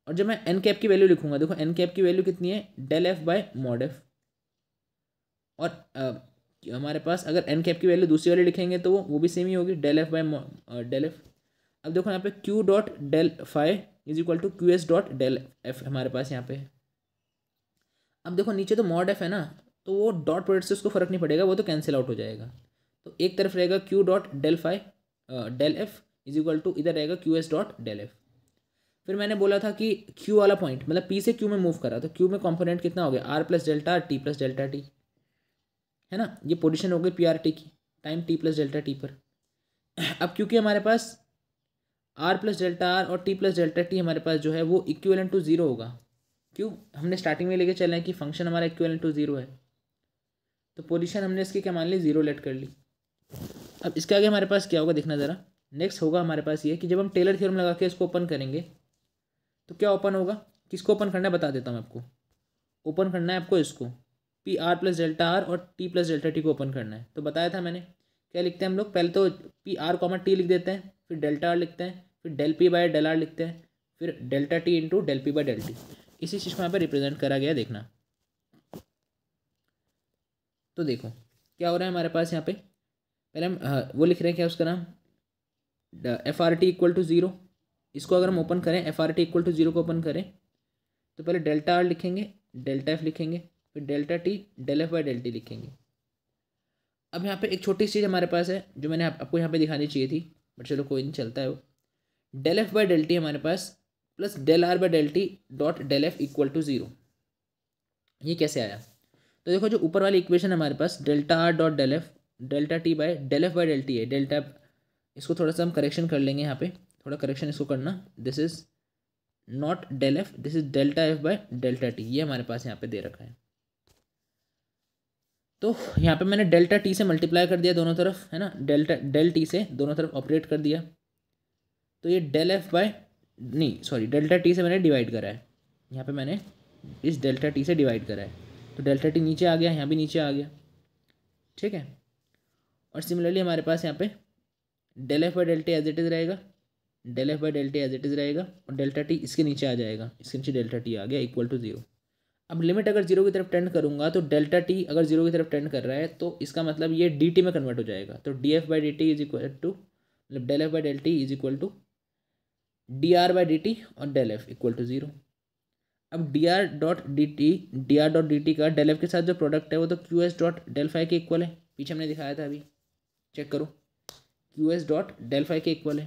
Speaker 1: और जब मैं एन कैप की वैल्यू लिखूंगा, देखो एन कैप की वैल्यू कितनी है, del f by mod f. और हमारे पास अगर एन कैप की वैल्यू दूसरी वाली लिखेंगे तो वो भी सेम ही होगी, del f by del f. अब देखो यहाँ पे q dot del phi is equal to q S dot del f हमारे पास यहाँ पे है। अब देखो नीचे तो मॉड एफ है ना, तो वो डॉट प्रोडक्ट से उसको फर्क नहीं पड़ेगा, वो तो कैंसिल आउट हो जाएगा। तो एक तरफ रहेगा q dot del phi del f is equal to इधर रहेगा q S dot del f. फिर मैंने बोला था कि क्यू वाला पॉइंट मतलब पी से क्यू में मूव करा, तो क्यू में कॉम्पोनेंट कितना हो गया r plus delta t plus delta t, है ना। ये पोजीशन हो गई पी आर टी की time t plus delta t पर। अब क्योंकि हमारे पास आर प्लस डेल्टा आर और टी प्लस डेल्टा टी हमारे पास जो है वो इक्विवेलेंट टू जीरो होगा, क्यों हमने स्टार्टिंग में लेके चले हैं कि फंक्शन हमारा इक्विवेलेंट टू जीरो है, तो पोजीशन हमने इसकी क्या मान ली जीरो लेट कर ली। अब इसके आगे हमारे पास क्या होगा देखना ज़रा। नेक्स्ट होगा हमारे पास ये कि जब हम टेलर थ्योरम लगा के इसको ओपन करेंगे तो क्या ओपन होगा, किसको ओपन करना है बता देता हूँ मैं आपको। ओपन करना है आपको इसको P R plus delta r और टी प्लस डेल्टा टी को ओपन करना है। तो बताया था मैंने क्या लिखते हैं हम लोग, पहले तो पी आर कॉमा टी लिख देते हैं, फिर डेल्टा आर लिखते हैं, फिर del p by del r लिखते हैं, फिर delta t into del p by del t. इसी चीज़ को यहाँ पर रिप्रेजेंट करा गया देखना। तो देखो क्या हो रहा है हमारे पास यहाँ पे, पहले हम वो लिख रहे हैं क्या उसका नाम f r t equal to zero. इसको अगर हम ओपन करें f r t equal to zero को ओपन करें तो पहले डेल्टा आर लिखेंगे, डेल्टा एफ लिखेंगे, फिर delta t del F by del t लिखेंगे। अब यहाँ पे एक छोटी सी चीज़ हमारे पास है जो मैंने आपको यहाँ पे दिखानी चाहिए थी, बट चलो कोई नहीं चलता है वो। Del F by del T हमारे पास plus del R by del T dot del F equal to zero, ये कैसे आया। तो देखो जो ऊपर वाली इक्वेशन हमारे पास delta R dot del F delta T by del F by del T है, डेल्टा इसको थोड़ा सा हम करेक्शन कर लेंगे यहाँ पे, थोड़ा करेक्शन इसको करना, this is not del f this is delta f by delta t, ये हमारे पास यहाँ पे दे रखा है। तो यहाँ पे मैंने डेल्टा टी से मल्टीप्लाई कर दिया दोनों तरफ, है ना, डेल टी से दोनों तरफ ऑपरेट कर दिया, तो ये डेल एफ बाय नहीं सॉरी डेल्टा टी से मैंने डिवाइड करा है, यहाँ पे मैंने इस डेल्टा टी से डिवाइड करा है, तो डेल्टा टी नीचे आ गया, यहाँ भी नीचे आ गया, ठीक है। और सिमिलरली हमारे पास यहाँ पे del F by del T as it is रहेगा, del F by del T as it is रहेगा, और डेल्टा टी इसके नीचे आ जाएगा, इसके नीचे डेल्टा टी आ गया इक्वल टू जीरो। अब लिमिट अगर जीरो की तरफ टेंड करूंगा तो डेल्टा टी अगर जीरो की तरफ टेंड कर रहा है तो इसका मतलब ये डी टी में कन्वर्ट हो जाएगा, तो D F by D T is equal to मतलब del F by del T is equal to D R by D T और del F equal to zero. अब D R dot D T का del F के साथ जो product है वो तो Q S dot del phi के इक्वल है, पीछे हमने दिखाया था अभी, चेक करो Q S dot del phi के इक्वल है।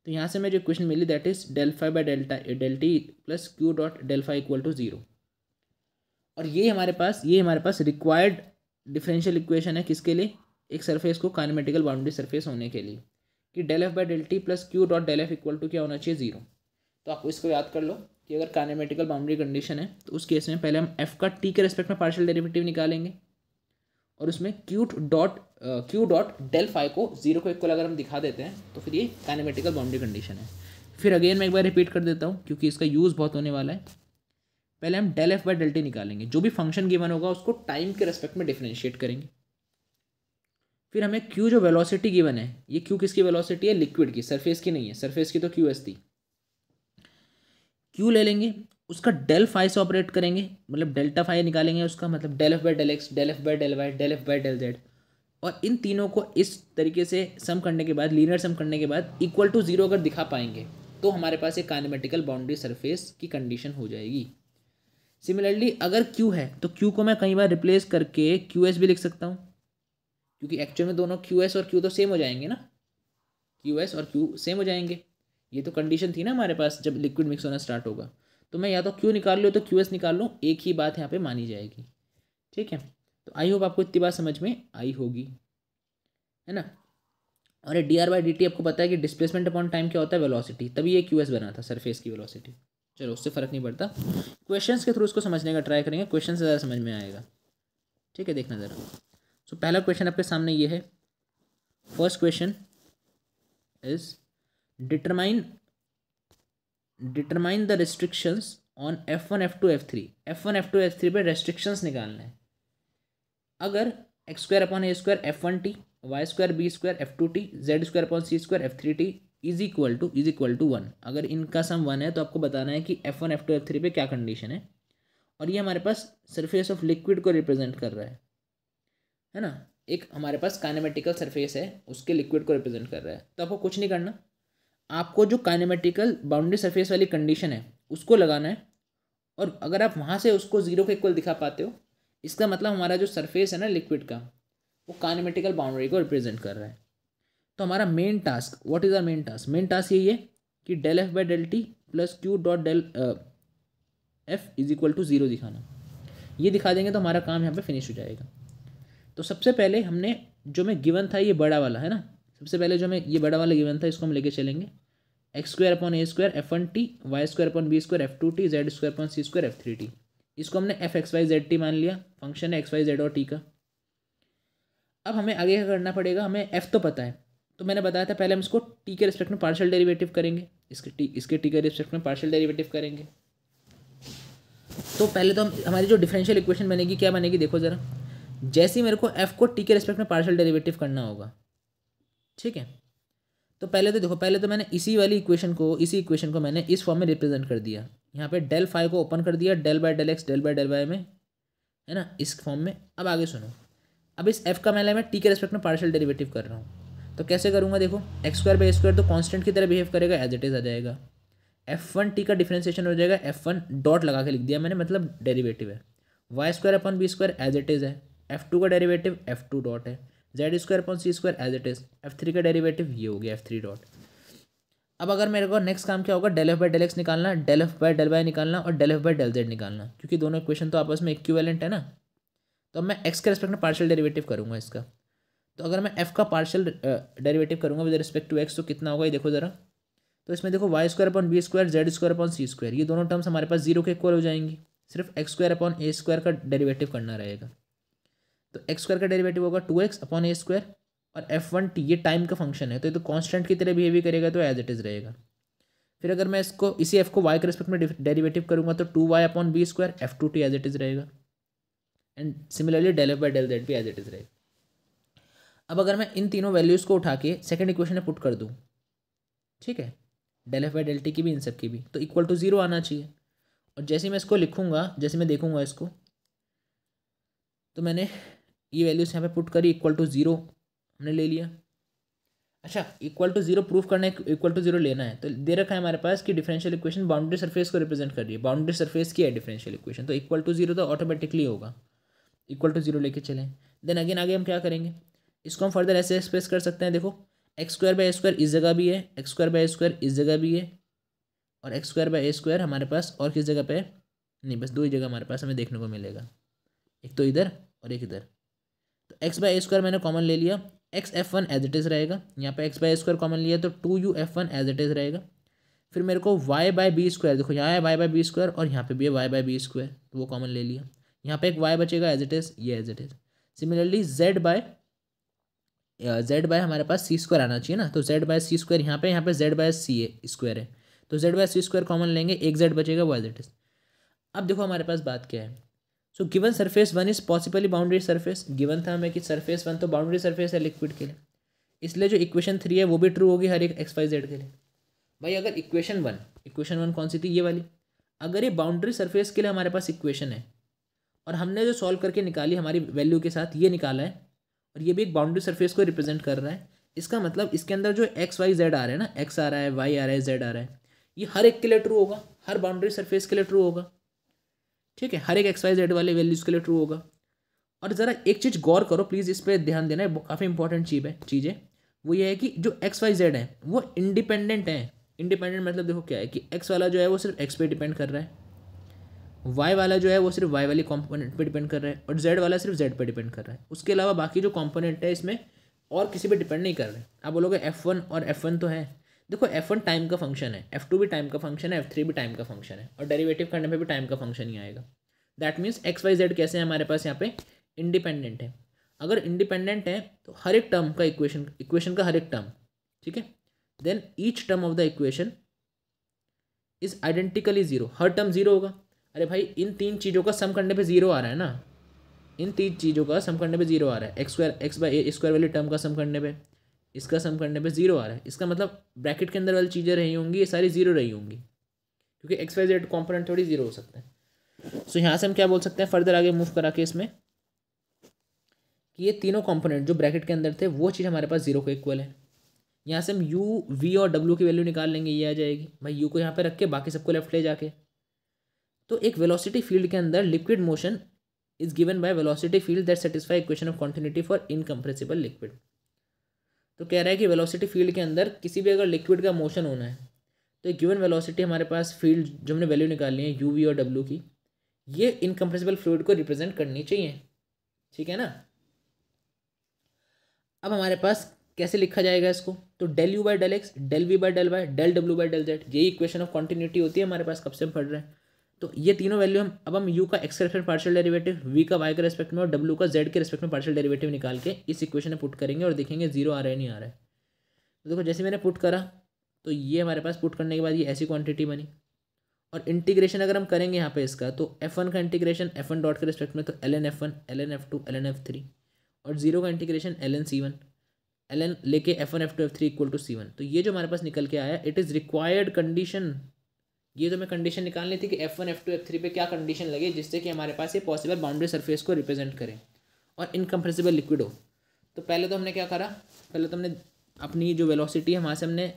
Speaker 1: तो यहाँ से मैं जो इक्वेशन मिली that is del phi by del t plus Q dot del phi equal to zero. और ये हमारे पास रिक्वायर्ड डिफरेंशियल इक्वेशन है किसके लिए, एक सरफेस को काइनेमेटिकल बाउंड्री सरफेस होने के लिए, कि del F by del t plus Q dot del F equal to क्या होना चाहिए जीरो। तो आपको इसको याद कर लो कि अगर काइनेमेटिकल बाउंड्री कंडीशन है तो उस केस में पहले हम एफ का टी के रेस्पेक्ट में पार्शियल डेरिवेटिव निकालेंगे और उसमें क्यू डॉट डेल फाई को जीरो को इक्वल अगर हम दिखा देते हैं तो फिर ये काइनेमेटिकल बाउंड्री कंडीशन है। फिर अगेन मैं एक बार रिपीट कर देता हूँ क्योंकि इसका यूज़ बहुत होने वाला है। पहले हम del F by del t निकालेंगे, जो भी फंक्शन गिवन होगा उसको टाइम के रेस्पेक्ट में डिफरेंशिएट करेंगे। फिर हमें क्यू जो वेलोसिटी गिवन है, ये क्यू किसकी वेलोसिटी है, लिक्विड की, सरफेस की नहीं है, सरफेस की तो क्यू एस थी, क्यू ले लेंगे, उसका डेल फाई से ऑपरेट करेंगे, मतलब डेल्टा फाई निकालेंगे उसका, मतलब del F by del x, del F by del Y, del F by del z, और इन तीनों को इस तरीके से सम करने के बाद, लीनियर सम करने के बाद इक्वल टू जीरो अगर दिखा पाएंगे तो हमारे पास एक काइनेमेटिकल बाउंड्री सरफेस की कंडीशन हो जाएगी। सिमिलरली अगर क्यू है तो क्यू को मैं कई बार रिप्लेस करके क्यू एस भी लिख सकता हूँ, क्योंकि एक्चुअल में दोनों क्यू एस और क्यू तो सेम हो जाएंगे ना, क्यू एस और क्यू सेम हो जाएंगे, ये तो कंडीशन थी ना हमारे पास जब लिक्विड मिक्स होना स्टार्ट होगा। तो मैं या तो क्यू निकाल लूँ तो क्यू एस निकाल लूँ, एक ही बात यहाँ पे मानी जाएगी, ठीक है। तो आई होप आपको इतनी बात समझ में आई होगी, है ना। और ये D R by D T आपको पता है कि डिस्प्लेसमेंट अपॉन टाइम क्या होता है, वेलोसिटी, तभी ये क्यू एस बना था, सरफेस की वेलोसिटी। चलो उससे फ़र्क नहीं पड़ता, क्वेश्चंस के थ्रू उसको समझने का ट्राई करेंगे, क्वेश्चन से ज़्यादा समझ में आएगा, ठीक है। देखना ज़रा। सो पहला क्वेश्चन आपके सामने ये है, first question is determine the restrictions on F1 F2 F3, F1 F2 F3 पे रेस्ट्रिक्शंस निकालना है। अगर x square upon A square F1t, y square b square F2t, z square upon C square F3t is equal to 1, अगर इनका सम 1 है तो आपको बताना है कि F1 F2 F3 पे क्या कंडीशन है। और ये हमारे पास सरफेस ऑफ लिक्विड को रिप्रेजेंट कर रहा है ना, एक हमारे पास काइनेमेटिकल सरफेस है उसके लिक्विड को रिप्रेजेंट कर रहा है। तो आपको कुछ नहीं करना, आपको जो काइनेमेटिकल बाउंड्री सरफेस वाली कंडीशन है उसको लगाना है, और अगर आप वहाँ से उसको जीरो के इक्वल दिखा पाते हो, इसका मतलब हमारा जो सरफेस है ना लिक्विड का, वो काइनेमेटिकल बाउंड्री को रिप्रेजेंट कर रहा है। तो हमारा main task, what is our main task? Main task यही है कि del F by del t plus Q dot del f is equal to zero दिखाना। ये दिखा देंगे तो हमारा काम यहाँ पे फिनिश हो जाएगा। तो सबसे पहले हमने जो मैं गिवन था ये बड़ा वाला है ना, सबसे पहले जो मैं ये बड़ा वाला गिवन था इसको हम लेके चलेंगे, एक्स स्क्वायर अपॉन ए square F one T, Y square upon B square F two T, Z square upon सी स्क्वायर एफ थ्री टी। इसको हमने F x Y Z T मान लिया, फंक्शन है एक्स वाई जेड और T का। अब हमें आगे क्या करना पड़ेगा, हमें एफ तो पता है, तो मैंने बताया था पहले हम इसको टी के रिस्पेक्ट में पार्शियल डेरिवेटिव करेंगे, इसके टी के रिस्पेक्ट में पार्शियल डेरिवेटिव करेंगे। तो पहले तो हम हमारी जो डिफरेंशियल इक्वेशन बनेगी क्या बनेगी, देखो ज़रा, जैसे ही मेरे को एफ को टी के रिस्पेक्ट में पार्शियल डेरिवेटिव करना होगा, ठीक है, तो पहले तो देखो, पहले तो मैंने इसी इक्वेशन को मैंने इस फॉर्म में रिप्रेजेंट कर दिया। यहाँ पे डेल फाइव को ओपन कर दिया, del by del x del by del y में, है ना, इस फॉर्म में। अब आगे सुनो, अब इस एफ का मैं टी के रिस्पेक्ट में पार्शियल डेरिवेटिव कर रहा हूँ, तो कैसे करूँगा, देखो एक्स स्क्वायर बाई स्क्वायर तो कॉन्स्टेंट की तरह बिहेव करेगा, एज इट इज़ आ जाएगा। एफ वन टी का डिफ्रेंसिएशन हो जाएगा, एफ वन डॉट लगा के लिख दिया मैंने, मतलब डेरिवेटिव है। Y square upon B square as it is है, एफ टू का डेरिवेटिव एफ टू डॉट है, z square upon C square as it is, f three का डेरिवेटिव ये हो गया एफ थ्री डॉट। अब अगर मेरे को नेक्स्ट काम क्या होगा, del F by del X निकालना, del F by del Y निकालना और del F by del Z निकालना, क्योंकि दोनों इक्वेशन तो आपस में इक्विवेलेंट है ना। तो अब मैं एक्स के रिस्पेक्ट में पार्शियल डेरिवेटिव करूँगा इसका। तो अगर मैं एफ का पार्शियल डेरिवेटिव करूँगा विद रिस्पेक्ट टू एक्स, तो कितना होगा ये देखो ज़रा। तो इसमें देखो Y square upon B square, Z square upon सी स्क्वायर, ये दोनों टर्म्स हमारे पास जीरो के इक्वल हो जाएंगी, सिर्फ एक्स स्क्वायर अपॉन ए स्क्वायर का डेरिवेटिव करना रहेगा। तो एक्स स्क्वायर का डेरिवेटिव होगा टू एक्स अपॉन ए स्क्वायर, और एफ वन टी ये टाइम का फंक्शन है, तो ये तो कॉन्स्टेंट की तरह बिहेव करेगा, तो एज इट इज़ रहेगा। फिर अगर मैं इसको इसी एफ को वाई के रिस्पेक्ट में डेरिवेटिव करूँगा, तो two Y upon B square F two T as it is रहेगा, and similarly del F by del Z भी एज इट इज़ रहेगा। अब अगर मैं इन तीनों वैल्यूज़ को उठा के सेकंड इक्वेशन में पुट कर दूँ, ठीक है, del F by del t की भी इन सब की भी, तो इक्वल टू जीरो आना चाहिए। और जैसे मैं इसको लिखूँगा, जैसे मैं देखूँगा इसको, तो मैंने ये वैल्यूज़ यहाँ पे पुट करी, इक्वल टू जीरो हमने ले लिया। अच्छा, इक्वल टू जीरो प्रूफ करना है, इक्वल टू जीरो लेना है, तो दे रखा है हमारे पास कि डिफरेंशियल इक्वेशन बाउंड्री सरफेस को रिप्रेजेंट कर रही है, बाउंड्री सरफेस की है डिफरेंशियल इक्वेशन, तो इक्वल टू जीरो तो ऑटोमेटिकली होगा, इक्वल टू जीरो लेके चलें। देन अगेन आगे हम क्या करेंगे, इसको हम फर्दर ऐसे एक्सप्रेस कर सकते हैं, देखो x square by a square इस जगह भी है, x square by a square इस जगह भी है, और x square by a square हमारे पास और किस जगह पे है, नहीं बस दो ही जगह हमारे पास हमें देखने को मिलेगा, एक तो इधर और एक इधर। तो एक्स बाई ए स्क्वायर मैंने कॉमन ले लिया, x f one as it is रहेगा, यहाँ पे x by a square common लिया तो two u f one as it is रहेगा। फिर मेरे को वाई बाई बी स्क्वायर, देखो यहाँ है वाई बाई बी स्क्वायर और यहाँ पे भी है वाई बाई बी स्क्वायर, तो वो कॉमन ले लिया, यहाँ पे एक वाई बचेगा एज इट इज़, ये as it is. Similarly z by हमारे पास सी स्क्वायर आना चाहिए ना, तो जेड बाय सी स्क्वायर यहाँ पे जेड बाय सी स्क्वायर है, तो जेड बाय सी स्क्वायर कॉमन लेंगे, एक जेड बचेगा वो एज इट इज़। अब देखो हमारे पास बात क्या है, so given surface one is possibly boundary surface, given था हमें कि सरफेस वन तो बाउंड्री सरफेस है लिक्विड के लिए, इसलिए जो इक्वेशन थ्री है वो भी ट्रू होगी हर एक एक्स वाई जेड के लिए। भाई अगर इक्वेशन वन कौन सी थी, ये वाली, अगर ये बाउंड्री सरफेस के लिए हमारे पास इक्वेशन है और हमने जो सॉल्व करके निकाली हमारी वैल्यू के साथ ये निकाला है, और ये भी एक बाउंड्री सरफेस को रिप्रेजेंट कर रहा है, इसका मतलब इसके अंदर जो एक्स वाई जेड आ रहा है ना, एक्स आ रहा है, वाई आ रहा है, जेड आ रहा है, ये हर एक के लिए ट्रू होगा, हर बाउंड्री सरफेस के लिए ट्रू होगा, ठीक है, हर एक एक्स वाई जेड वाले वैल्यूज़ के लिए ट्रू होगा। और ज़रा एक चीज़ गौर करो प्लीज़, इस पर ध्यान देना है, काफ़ी इंपॉर्टेंट चीज़ है, वो ये है कि जो एक्स वाई जेड है वो इंडिपेंडेंट है। इंडिपेंडेंट मतलब देखो क्या है कि एक्स वाला जो है वो सिर्फ एक्स पे डिपेंड कर रहा है, वाई वाला जो है वो सिर्फ वाई वाली कॉम्पोनेंट पे डिपेंड कर रहा है, और जेड वाला सिर्फ जेड पे डिपेंड कर रहा है, उसके अलावा बाकी जो कॉम्पोनेंट है इसमें और किसी पे डिपेंड नहीं कर रहे। आप बोलोगे एफ वन और एफ वन तो है, देखो एफ वन टाइम का फंक्शन है, एफ टू भी टाइम का फंक्शन है, एफ थ्री भी टाइम का फंक्शन है, और डेरिवेटिव करने पे भी टाइम का फंक्शन ही आएगा। That means x Y z कैसे हैं हमारे पास यहाँ पे, इंडिपेंडेंट है। अगर इंडिपेंडेंट है तो हर एक टर्म का इक्वेशन का हर एक टर्म, ठीक है, then each term of the equation is identically zero, हर टर्म जीरो होगा। अरे भाई इन तीन चीज़ों का सम करने पे जीरो आ रहा है ना, इन तीन चीज़ों का सम करने पे जीरो आ रहा है, एक्स बाई ए स्क्वायर वाली टर्म का सम करने पे, इसका सम करने पे जीरो आ रहा है, इसका मतलब ब्रैकेट के अंदर वाली चीज़ें रही होंगी ये सारी जीरो रही होंगी, क्योंकि एक्स वाई जेड कॉम्पोनेंट थोड़ी जीरो हो सकता है। सो यहाँ से हम क्या बोल सकते हैं फर्दर आगे मूव करा के इसमें, कि ये तीनों कॉम्पोनेंट जो ब्रैकेट के अंदर थे वो चीज़ हमारे पास जीरो के इक्वल है। यहाँ से हम यू वी और डब्ल्यू की वैल्यू निकाल लेंगे, ये आ जाएगी भाई, यू को यहाँ पे रख के बाकी सबको लेफ्ट ले जाके। तो एक वेलोसिटी फील्ड के अंदर liquid motion is given by velocity field that satisfy equation of continuity for incompressible liquid. तो कह रहा है कि वेलोसिटी फील्ड के अंदर किसी भी अगर लिक्विड का मोशन होना है तो एक गिवन वेलोसिटी हमारे पास फील्ड जो हमने वैल्यू निकालनी है यू वी और डब्ल्यू की, ये इनकम्प्रेसिबल फ्लूइड को रिप्रेजेंट करनी चाहिए, ठीक है ना। अब हमारे पास कैसे लिखा जाएगा इसको, तो del you by del x, del we by del Y, del W by del z, यही इक्वेशन ऑफ कॉन्टिन्यूटी होती है हमारे पास, कब से हम पढ़ रहे हैं। तो ये तीनों वैल्यू हम यू का एक्स के रेस्पेक्ट पार्शियल डेरिवेटिव, वी का वाई के रेस्पेक्ट में और डब्ल्यू का जेड के रेस्पेक्ट में पार्शियल डेरिवेटिव निकाल के इस इक्वेशन में पुट करेंगे और देखेंगे जीरो आ रहा है नहीं आ रहा है। तो देखो जैसे मैंने पुट करा तो ये हमारे पास पुट करने के बाद ये ऐसी क्वांटिटी बनी, और इंटीग्रेशन अगर हम करेंगे यहाँ पे इसका, तो F1 का इंटीग्रेशन F1 डॉट के रिस्पेक्ट में तो ln F1 ln F2 ln F3, और जीरो का इंटीग्रेशन ln C1 ln लेके F1 F2 F3 equal to C1। तो ये जो हमारे पास निकल के आया, इट इज़ रिक्वायर्ड कंडीशन। ये तो मैं कंडीशन निकालनी थी कि F1 F2 F3 पे क्या कंडीशन लगे जिससे कि हमारे पास ये पॉसिबल बाउंड्री सरफेस को रिप्रेजेंट करें और इनकम्प्रेसिबल लिक्विड हो। तो पहले तो हमने क्या करा, पहले तो हमने अपनी जो वेलोसिटी है वहाँ से हमने,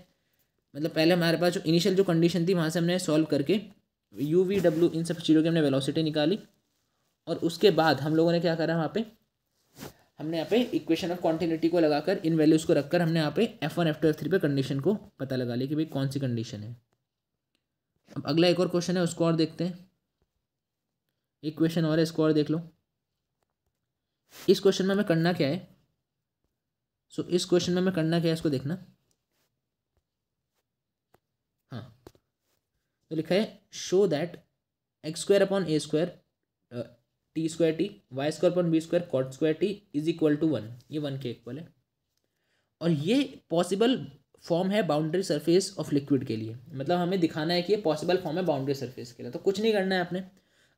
Speaker 1: मतलब पहले हमारे पास जो इनिशियल जो कंडीशन थी वहाँ से हमने सॉल्व करके यू वी डब्ल्यू इन सब चीज़ों की हमने वेलोसिटी निकाली, और उसके बाद हम लोगों ने क्या करा, वहाँ पे हमने यहाँ पे इक्वेशन ऑफ कॉन्टिन्यूटी को लगाकर इन वैल्यूज़ को रखकर हमने यहाँ पे F1 F2 F3 पे कंडीशन को पता लगा लिया कि भाई कौन सी कंडीशन है। अब अगला एक और क्वेश्चन है, उसको और देखते हैं। एक क्वेश्चन और है, इसको और देख लो। इस क्वेश्चन में हमें करना क्या है, इस क्वेश्चन में हमें करना क्या है इसको देखना। हाँ, तो लिखा है show that x square upon A square t square t Y square upon B square cot square t is equal to 1, ये 1 के इक्वल है, और ये पॉसिबल फॉर्म है बाउंड्री सरफेस ऑफ लिक्विड के लिए। मतलब हमें दिखाना है कि ये पॉसिबल फॉर्म है बाउंड्री सरफेस के लिए। तो कुछ नहीं करना है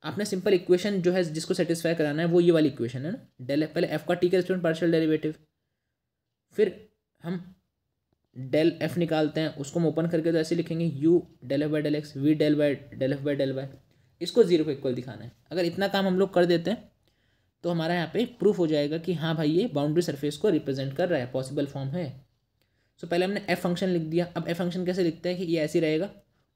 Speaker 1: आपने सिंपल इक्वेशन जो है जिसको सेटिस्फाई कराना है वो ये वाली इक्वेशन है ना, डेल पहले एफ का टी के रेस्पेक्ट पार्शियल डेरिवेटिव, फिर हम डेल एफ निकालते हैं, उसको हम ओपन करके तो ऐसे लिखेंगे u del F by del x v del F by del y, इसको जीरो को इक्वल दिखाना है। अगर इतना काम हम लोग कर देते हैं तो हमारा यहाँ पे प्रूफ हो जाएगा कि हाँ भाई ये बाउंड्री सरफेस को रिप्रेजेंट कर रहा है, पॉसिबल फॉर्म है। सो पहले हमने एफ फंक्शन लिख दिया। अब एफ फंक्शन कैसे लिखते हैं कि ये ऐसे ही रहेगा,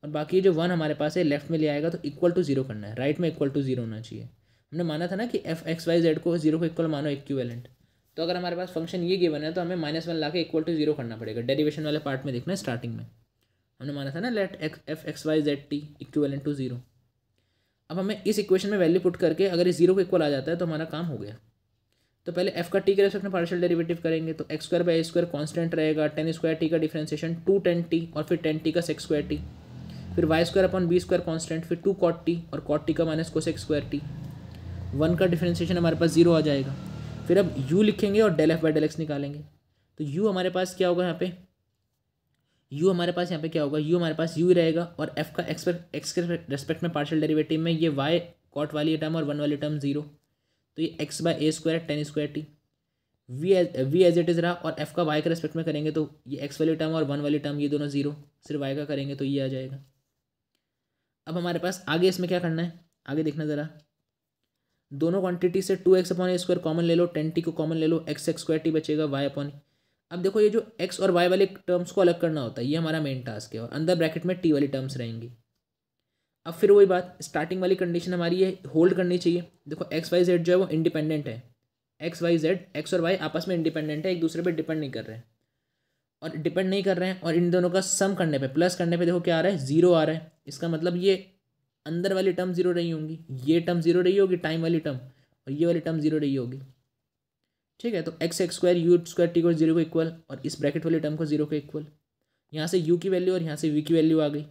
Speaker 1: और बाकी जो 1 हमारे पास है लेफ्ट में ले आएगा, तो इक्वल टू जीरो करना है, राइट में इक्वल टू जीरो होना चाहिए। हमने माना था ना कि एफ एक्स वाई जेड को जीरो को इक्वल मानो इक्विवेलेंट। तो अगर हमारे पास फंक्शन ये गिवन है तो हमें -1 ला के इक्वल टू जीरो करना पड़ेगा। डेरिवेशन वाले पार्ट में देखना है, स्टार्टिंग में हमने माना था ना let f x Y Z t equivalent to zero. अब हमें इस इक्वेशन में वैल्यू पुट करके अगर ये जीरो को इक्वल आ जाता है तो हमारा काम हो गया। तो पहले एफ का टी के रेस्पेक्ट में पार्शियल डेरिवेटिव करेंगे, तो x square by a square constant रहेगा, टेन स्क्वायर टी का डिफरेंशिएशन 2 टेन टी और फिर 10 टी का सेक्स स्क्वायर टी, फिर y square upon B square constant, फिर 2 कॉट टी और कॉट टी का माइनस कोसेक स्क्वायर टी। 1 का डिफरेंशिएशन हमारे पास जीरो आ जाएगा। फिर अब u लिखेंगे और del F by del x निकालेंगे। तो u हमारे पास क्या होगा यहाँ पे, u हमारे पास यहाँ पे क्या होगा, u हमारे पास u ही रहेगा, और f का x के रेस्पेक्ट में पार्शियल डेरिवेटिव में ये y कॉट वाली टर्म और 1 वाली टर्म जीरो, तो ये x by a square tan square t, v as it is रहा, और f का y के रेस्पेक्ट में करेंगे तो ये x वाली टर्म और 1 वाली टर्म ये दोनों जीरो, सिर्फ y का करेंगे तो ये आ जाएगा। अब हमारे पास आगे इसमें क्या करना है, आगे देखना ज़रा। दोनों क्वांटिटी से 2x अपॉन ए स्क्वायर कॉमन ले लो, 10t को कॉमन ले लो, x स्क्वायर टी बचेगा y अपॉन। अब देखो ये जो x और y वाले टर्म्स को अलग करना होता है, ये हमारा मेन टास्क है, और अंदर ब्रैकेट में t वाली टर्म्स रहेंगी। अब फिर वही बात, स्टार्टिंग वाली कंडीशन हमारी ये होल्ड करनी चाहिए। देखो एक्स वाई जेड जो है वो इंडिपेंडेंट है, एक्स वाई जेड एक्स और वाई आपस में इंडिपेंडेंट है, एक दूसरे पे डिपेंड नहीं कर रहे हैं, और डिपेंड नहीं कर रहे हैं, और इन दोनों का सम करने पे प्लस करने पे देखो क्या आ रहा है, जीरो आ रहा है। इसका मतलब ये अंदर वाली टर्म जीरो रही होंगी, ये टर्म जीरो रही होगी टाइम वाली टर्म, और ये वाली टर्म जीरो रही होगी, ठीक है। तो x square you square T को जीरो को इक्वल, और इस ब्रैकेट वाली टर्म को जीरो को इक्वल। यहाँ से यू की वैल्यू और यहाँ से वी की वैल्यू आ गई।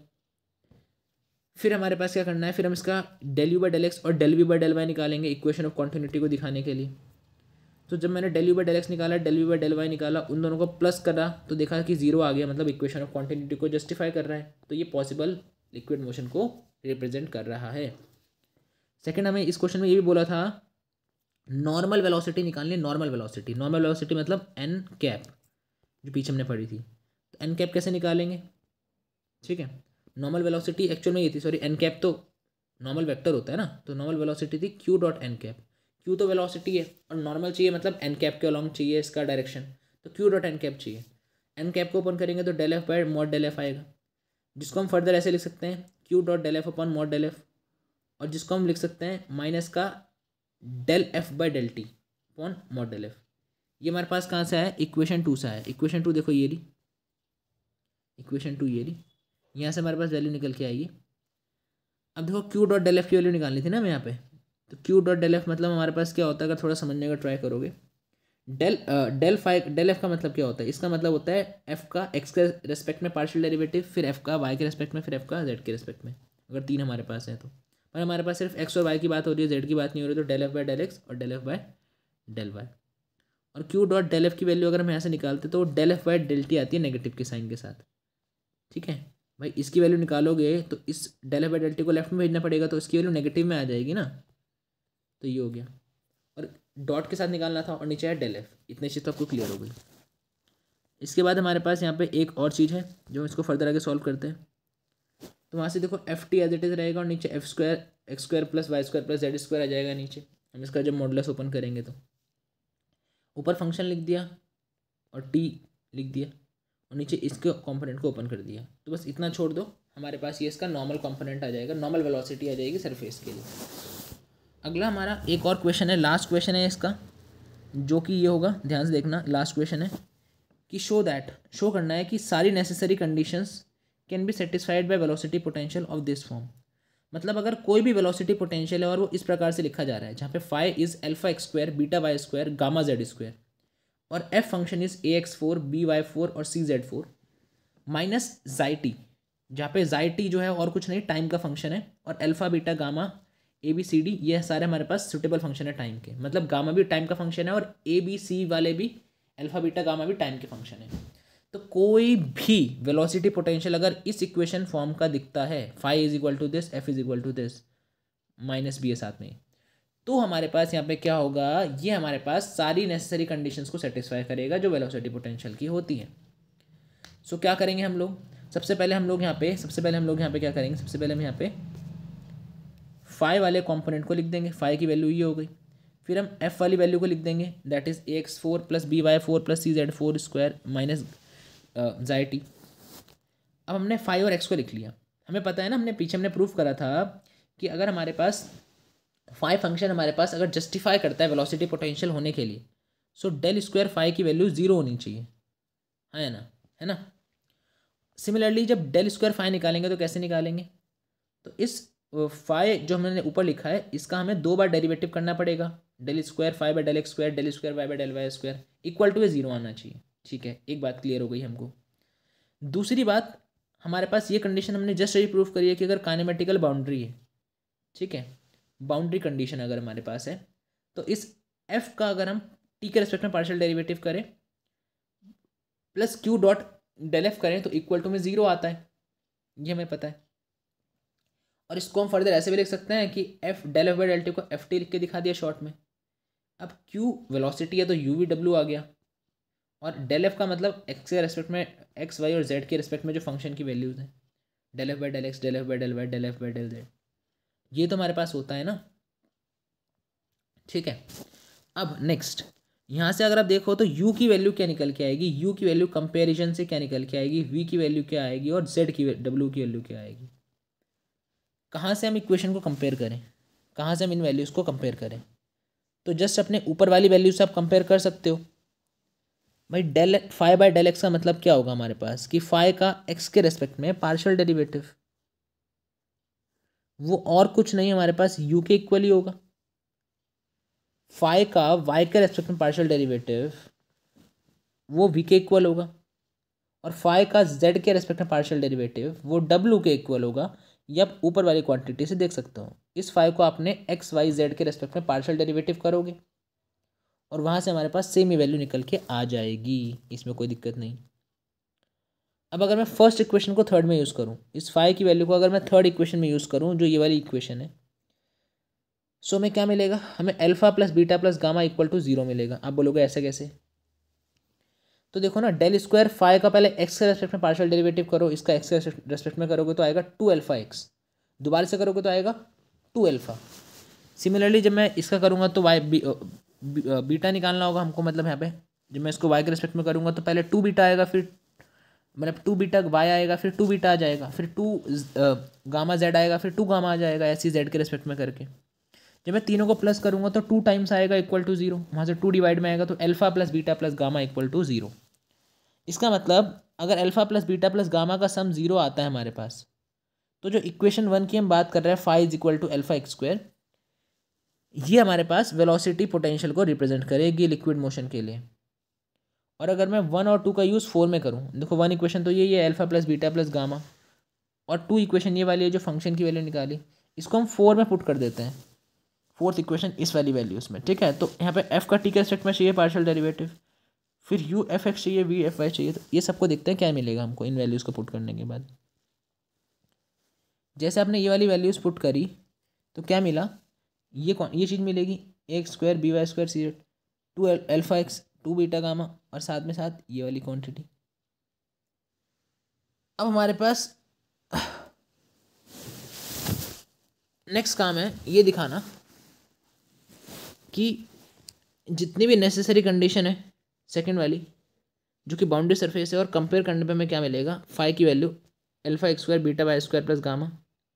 Speaker 1: फिर हमारे पास क्या करना है, फिर हम इसका del you by del x और del we by del y निकालेंगे इक्वेशन ऑफ कॉन्टिन्यूटी को दिखाने के लिए। तो जब मैंने del you by del x निकाला, del we by del y निकाला, उन दोनों को प्लस करा तो देखा कि जीरो आ गया, मतलब इक्वेशन ऑफ कॉन्टिन्यूटी को जस्टिफाई कर रहा है, तो ये पॉसिबल लिक्विड मोशन को रिप्रेजेंट कर रहा है। सेकंड, हमें इस क्वेश्चन में ये भी बोला था नॉर्मल वेलोसिटी निकालनी है। नॉर्मल वेलोसिटी मतलब एन कैप, जो पीछे हमने पढ़ी थी। तो एन कैप कैसे निकालेंगे, ठीक है। नॉर्मल वेलोसिटी एक्चुअल में ये थी, सॉरी एन कैप तो नॉर्मल वेक्टर होता है ना, तो नॉर्मल वेलोसिटी थी q dot n cap. Q तो वेलोसिटी है और नॉर्मल चाहिए, मतलब एन कैप के अलॉन्ग चाहिए इसका डायरेक्शन, तो क्यू डॉट एन कैप चाहिए। एन कैप को ओपन करेंगे तो del f by mod del f आएगा, जिसको हम फर्दर ऐसे लिख सकते हैं q dot del f upon mod del f, और जिसको हम लिख सकते हैं माइनस का del f by del t upon mod del f. ये हमारे पास कहाँ से आया, इक्वेशन 2 से आया। इक्वेशन 2 देखो ये रही, इक्वेशन 2 ये रही, यहाँ से हमारे पास वैल्यू निकल के आएगी। अब देखो क्यू डॉट डेल एफ की वैल्यू निकालनी थी ना हमें यहाँ पे, तो क्यू डॉट डेल एफ मतलब हमारे पास क्या होता है, अगर थोड़ा समझने का ट्राई करोगे, डेल एफ का मतलब क्या होता है, इसका मतलब होता है एफ का एक्स के रेस्पेक्ट में पार्शियल डेरिवेटिव, फिर एफ का वाई के रेस्पेक्ट में, फिर एफ का जेड के रेस्पेक्ट में, अगर तीन हमारे पास है तो। पर हमारे पास सिर्फ एक्स और वाई की बात हो रही है, जेड की बात नहीं हो रही, तो del f by del x और del f by del Y. और क्यू डॉट डेल एफ की वैल्यू अगर हम यहाँ से निकालते तो del f by del t आती है नेगेटिव के साइन के साथ। ठीक है भाई, इसकी वैल्यू निकालोगे तो इस del f by del T को लेफ्ट में भेजना पड़ेगा, तो इसकी वैल्यू नेगेटिव में आ जाएगी ना, तो ये हो गया। और डॉट के साथ निकालना था, और नीचे है डेल एफ। इतनी चीज़ तो आपको क्लियर हो गई। इसके बाद हमारे पास यहाँ पे एक और चीज़ है जो इसको फर्दर आगे सॉल्व करते हैं। तो वहाँ से देखो f t as it is रहेगा, और नीचे f square x square plus Y square plus Z square आ जाएगा नीचे। हम इसका जब मॉडुलस ओपन करेंगे तो ऊपर फंक्शन लिख दिया और टी लिख दिया, और नीचे इसके कंपोनेंट को ओपन कर दिया। तो बस इतना छोड़ दो, हमारे पास ये इसका नॉर्मल कंपोनेंट आ जाएगा, नॉर्मल वेलोसिटी आ जाएगी सरफेस के लिए। अगला हमारा एक और क्वेश्चन है, लास्ट क्वेश्चन है इसका, जो कि ये होगा, ध्यान से देखना। लास्ट क्वेश्चन है कि शो करना है कि सारी necessary conditions can be satisfied by velocity potential of this form. मतलब अगर कोई भी वेलोसिटी पोटेंशियल है और वो इस प्रकार से लिखा जा रहा है, जहाँ पे phi is alpha x square beta Y square gamma z square, और f function is A x four b Y four और सी जेड फोर माइनस जाई टी, जहाँ पे जाई टी जो है और कुछ नहीं टाइम का फंक्शन है, और alpha beta gamma a B c d ये सारे हमारे पास सुटेबल फंक्शन है टाइम के। मतलब गामा भी टाइम का फंक्शन है और ए बी सी वाले भी अल्फा बीटा गामा भी टाइम के फंक्शन है। तो कोई भी वेलोसिटी पोटेंशियल अगर इस इक्वेशन फॉर्म का दिखता है, phi is equal to this, F is equal to this, minus B है साथ में, तो हमारे पास यहाँ पे क्या होगा, ये हमारे पास सारी नेसेसरी कंडीशंस को सेटिस्फाई करेगा जो वेलोसिटी पोटेंशियल की होती है। सो क्या करेंगे हम लोग, सबसे पहले हम लोग यहाँ पे क्या करेंगे, सबसे पहले हम यहाँ पे फाई वाले कंपोनेंट को लिख देंगे, फाई की वैल्यू ये हो गई। फिर हम एफ वाली वैल्यू को लिख देंगे, that is A x four plus B Y four plus C Z four square minus जाई टी। अब हमने फाई और एक्स को लिख लिया। हमें पता है ना, हमने प्रूफ करा था कि अगर हमारे पास फाई फंक्शन हमारे पास अगर जस्टिफाई करता है वेलोसिटी पोटेंशियल होने के लिए, सो डेल स्क्वायर फाई की वैल्यू जीरो होनी चाहिए, है ना, है ना। सिमिलरली जब डेल स्क्वायर फाई निकालेंगे तो कैसे निकालेंगे, तो इस फाई जो हमने ऊपर लिखा है इसका हमें दो बार डेरिवेटिव करना पड़ेगा, del square phi by del X square, del square Y by del Y square equal to zero आना चाहिए। ठीक है, एक बात क्लियर हो गई हमको। दूसरी बात, हमारे पास ये कंडीशन हमने जस्ट अभी प्रूफ करी है कि अगर काइनेमेटिकल बाउंड्री है, ठीक है, बाउंड्री कंडीशन अगर हमारे पास है, तो इस एफ का अगर हम टी के रेस्पेक्ट में पार्शियल डेरिवेटिव करें plus Q dot del F करें तो इक्वल टू में जीरो आता है, ये हमें पता है। और इसको हम फर्दर ऐसे भी लिख सकते हैं कि F del F by del T को एफ टी लिख के दिखा दिया शॉर्ट में। अब क्यू वेलोसिटी है तो यू वी डब्ल्यू आ गया, और डेल एफ का मतलब एक्स के रेस्पेक्ट में, एक्स वाई और जेड के रेस्पेक्ट में जो फंक्शन की वैल्यूज हैं, del F by del x, del F by del Y, del F by del Z, ये तो हमारे पास होता है ना। ठीक है, अब नेक्स्ट यहाँ से अगर आप देखो तो u की वैल्यू क्या निकल के आएगी, u की वैल्यू कंपेरिजन से क्या निकल के आएगी, v की वैल्यू क्या आएगी, और z की w की वैल्यू क्या आएगी। कहाँ से हम इक्वेशन को कंपेयर करें, कहाँ से हम इन वैल्यूज़ को कंपेयर करें, तो जस्ट अपने ऊपर वाली वैल्यू से आप कंपेयर कर सकते हो। भाई del phi by del X का मतलब क्या होगा हमारे पास, कि फाई का एक्स के रेस्पेक्ट में पार्शियल डेरिवेटिव, वो और कुछ नहीं हमारे पास u के इक्वल ही होगा। फाई का वाई के रेस्पेक्ट में पार्शियल डेरिवेटिव वो v के इक्वल होगा, और फाई का z के रेस्पेक्ट में पार्शियल डेरिवेटिव वो w के इक्वल होगा। ये आप ऊपर वाली क्वांटिटी से देख सकते हो। इस फाई को आपने x y z के रेस्पेक्ट में पार्शियल डेरिवेटिव करोगे और वहाँ से हमारे पास सेम ही वैल्यू निकल के आ जाएगी, इसमें कोई दिक्कत नहीं। अब अगर मैं फर्स्ट इक्वेशन को थर्ड में यूज़ करूँ, इस फाई की वैल्यू को अगर मैं थर्ड इक्वेशन में यूज़ करूँ जो ये वाली इक्वेशन है, सो हमें क्या मिलेगा, हमें alpha plus beta plus gamma equal to zero मिलेगा। आप बोलोगे ऐसे कैसे, तो देखो ना, डेल स्क्वायर फाई का पहले एक्स के रेस्पेक्ट में पार्शियल डेरिवेटिव करो, इसका एक्स के रेस्पेक्ट में करोगे तो आएगा टू अल्फा एक्स, दोबारा से करोगे तो आएगा टू अल्फा। सिमिलरली जब मैं इसका करूँगा तो वाई बीटा निकालना होगा हमको, मतलब यहाँ पे जब मैं इसको वाई के रेस्पेक्ट में करूँगा तो पहले टू बीटा आएगा, फिर मतलब 2 बीटा वाई आएगा, फिर 2 बीटा आ जाएगा, फिर 2 गामा जेड आएगा, फिर 2 गामा आ जाएगा, ऐसी जेड के रेस्पेक्ट में करके। जब मैं तीनों को प्लस करूँगा तो 2 टाइम्स आएगा इक्वल टू 0, वहाँ से 2 डिवाइड में आएगा तो alpha plus beta plus gamma equal to 0। इसका मतलब अगर alpha plus beta plus gamma का सम 0 आता है हमारे पास, तो जो इक्वेशन 1 की हम बात कर रहे हैं phi is equal to alpha x square, ये हमारे पास वेलोसिटी पोटेंशियल को रिप्रेजेंट करेगी लिक्विड मोशन के लिए। और अगर मैं 1 और 2 का यूज़ 4 में करूँ, देखो 1 इक्वेशन तो ये alpha plus beta plus gamma, और 2 इक्वेशन ये वाली है जो फंक्शन की वैल्यू निकाली, इसको हम 4 में पुट कर देते हैं, 4th इक्वेशन इस वाली वैल्यूज़ में, ठीक है। तो यहाँ पे एफ का टी के रेस्पेक्ट में चाहिए पार्शियल डेरिवेटिव, फिर यू एफ एक्स चाहिए, वी एफ वाई चाहिए। तो ये सबको देखते हैं क्या मिलेगा हमको इन वैल्यूज़ को पुट करने के बाद। जैसे आपने ये वाली वैल्यूज़ पुट करी तो क्या मिला, ये चीज़ मिलेगी x square b y square c 2 alpha x 2 beta gamma, और साथ में साथ ये वाली क्वांटिटी। अब हमारे पास नेक्स्ट काम है ये दिखाना कि जितनी भी नेसेसरी कंडीशन है सेकंड वाली जो कि बाउंड्री सरफेस है, और कंपेयर करने पे हमें क्या मिलेगा, फाई की value alpha x square beta Y square plus gamma,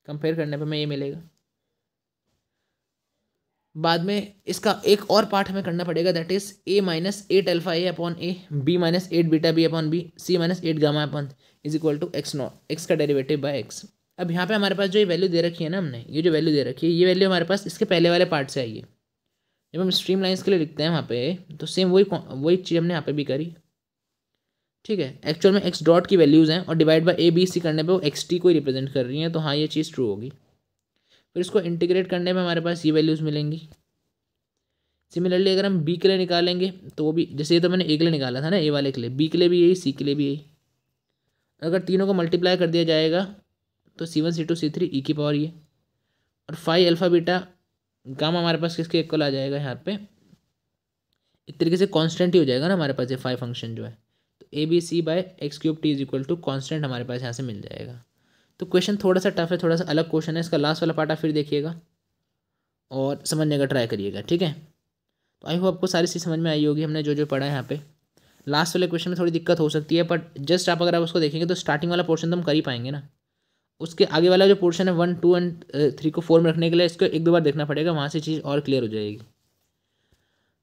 Speaker 1: compare करने पे हमें ये मिलेगा। बाद में इसका एक और पार्ट हमें करना पड़ेगा, that is A minus 8 alpha A upon A, B minus 8 beta B upon B, C minus 8 gamma upon is equal to X naught, X का डेरिवेटिव बाय एक्स। अब यहाँ पे हमारे पास जो ये वैल्यू दे रखी है ना, हमने ये जो वैल्यू दे रखी है, ये वैल्यू हमारे पास इसके पहले वाले पार्ट से आई है। जब हम स्ट्रीम लाइन्स के लिए लिखते हैं वहाँ पे, तो सेम वही चीज़ हमने यहाँ पे भी करी, ठीक है। एक्चुअल में एक्स डॉट की वैल्यूज़ हैं और divide by A B C करने पे वो एक्स टी को ही रिप्रेजेंट कर रही हैं, तो हाँ ये चीज़ ट्रू होगी। फिर इसको इंटीग्रेट करने में हमारे पास ये वैल्यूज़ मिलेंगी। सिमिलरली अगर हम बी के लिए निकालेंगे तो वो भी, जैसे ये तो मैंने ए के लिए निकाला था ना, ए वाले के लिए, बी के लिए भी यही, सी के लिए भी यही। अगर तीनों को मल्टीप्लाई कर दिया जाएगा तो C1 C2 C3 ई की पावर ये, और फाई अल्फा बीटा गामा हमारे पास किसके इक्वल आ जाएगा यहाँ पे, एक तरीके से कांस्टेंट ही हो जाएगा ना हमारे पास ये फाई फंक्शन जो है। तो A B C by X cube T is equal to constant हमारे पास यहाँ से मिल जाएगा। तो क्वेश्चन थोड़ा सा टफ है, थोड़ा सा अलग क्वेश्चन है, इसका लास्ट वाला पार्ट आप फिर देखिएगा और समझने का ट्राई करिएगा, ठीक है। तो आई होप आपको सारी चीज़ समझ में आई होगी, हमने जो जो पढ़ा है यहाँ पे। लास्ट वाले क्वेश्चन में थोड़ी दिक्कत हो सकती है, बट जस्ट आप अगर आप उसको देखेंगे तो स्टार्टिंग वाला पोर्शन तो हम कर ही पाएंगे ना। उसके आगे वाला जो पोर्शन है 1 2 एंड 3 को 4 में रखने के लिए इसको 1-2 बार देखना पड़ेगा, वहाँ से चीज़ और क्लियर हो जाएगी।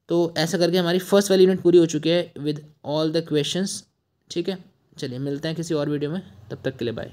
Speaker 1: तो ऐसा करके हमारी फर्स्ट वाली यूनिट पूरी हो चुकी है विद ऑल द क्वेश्चंस, ठीक है। चलिए मिलते हैं किसी और वीडियो में, तब तक के लिए बाय।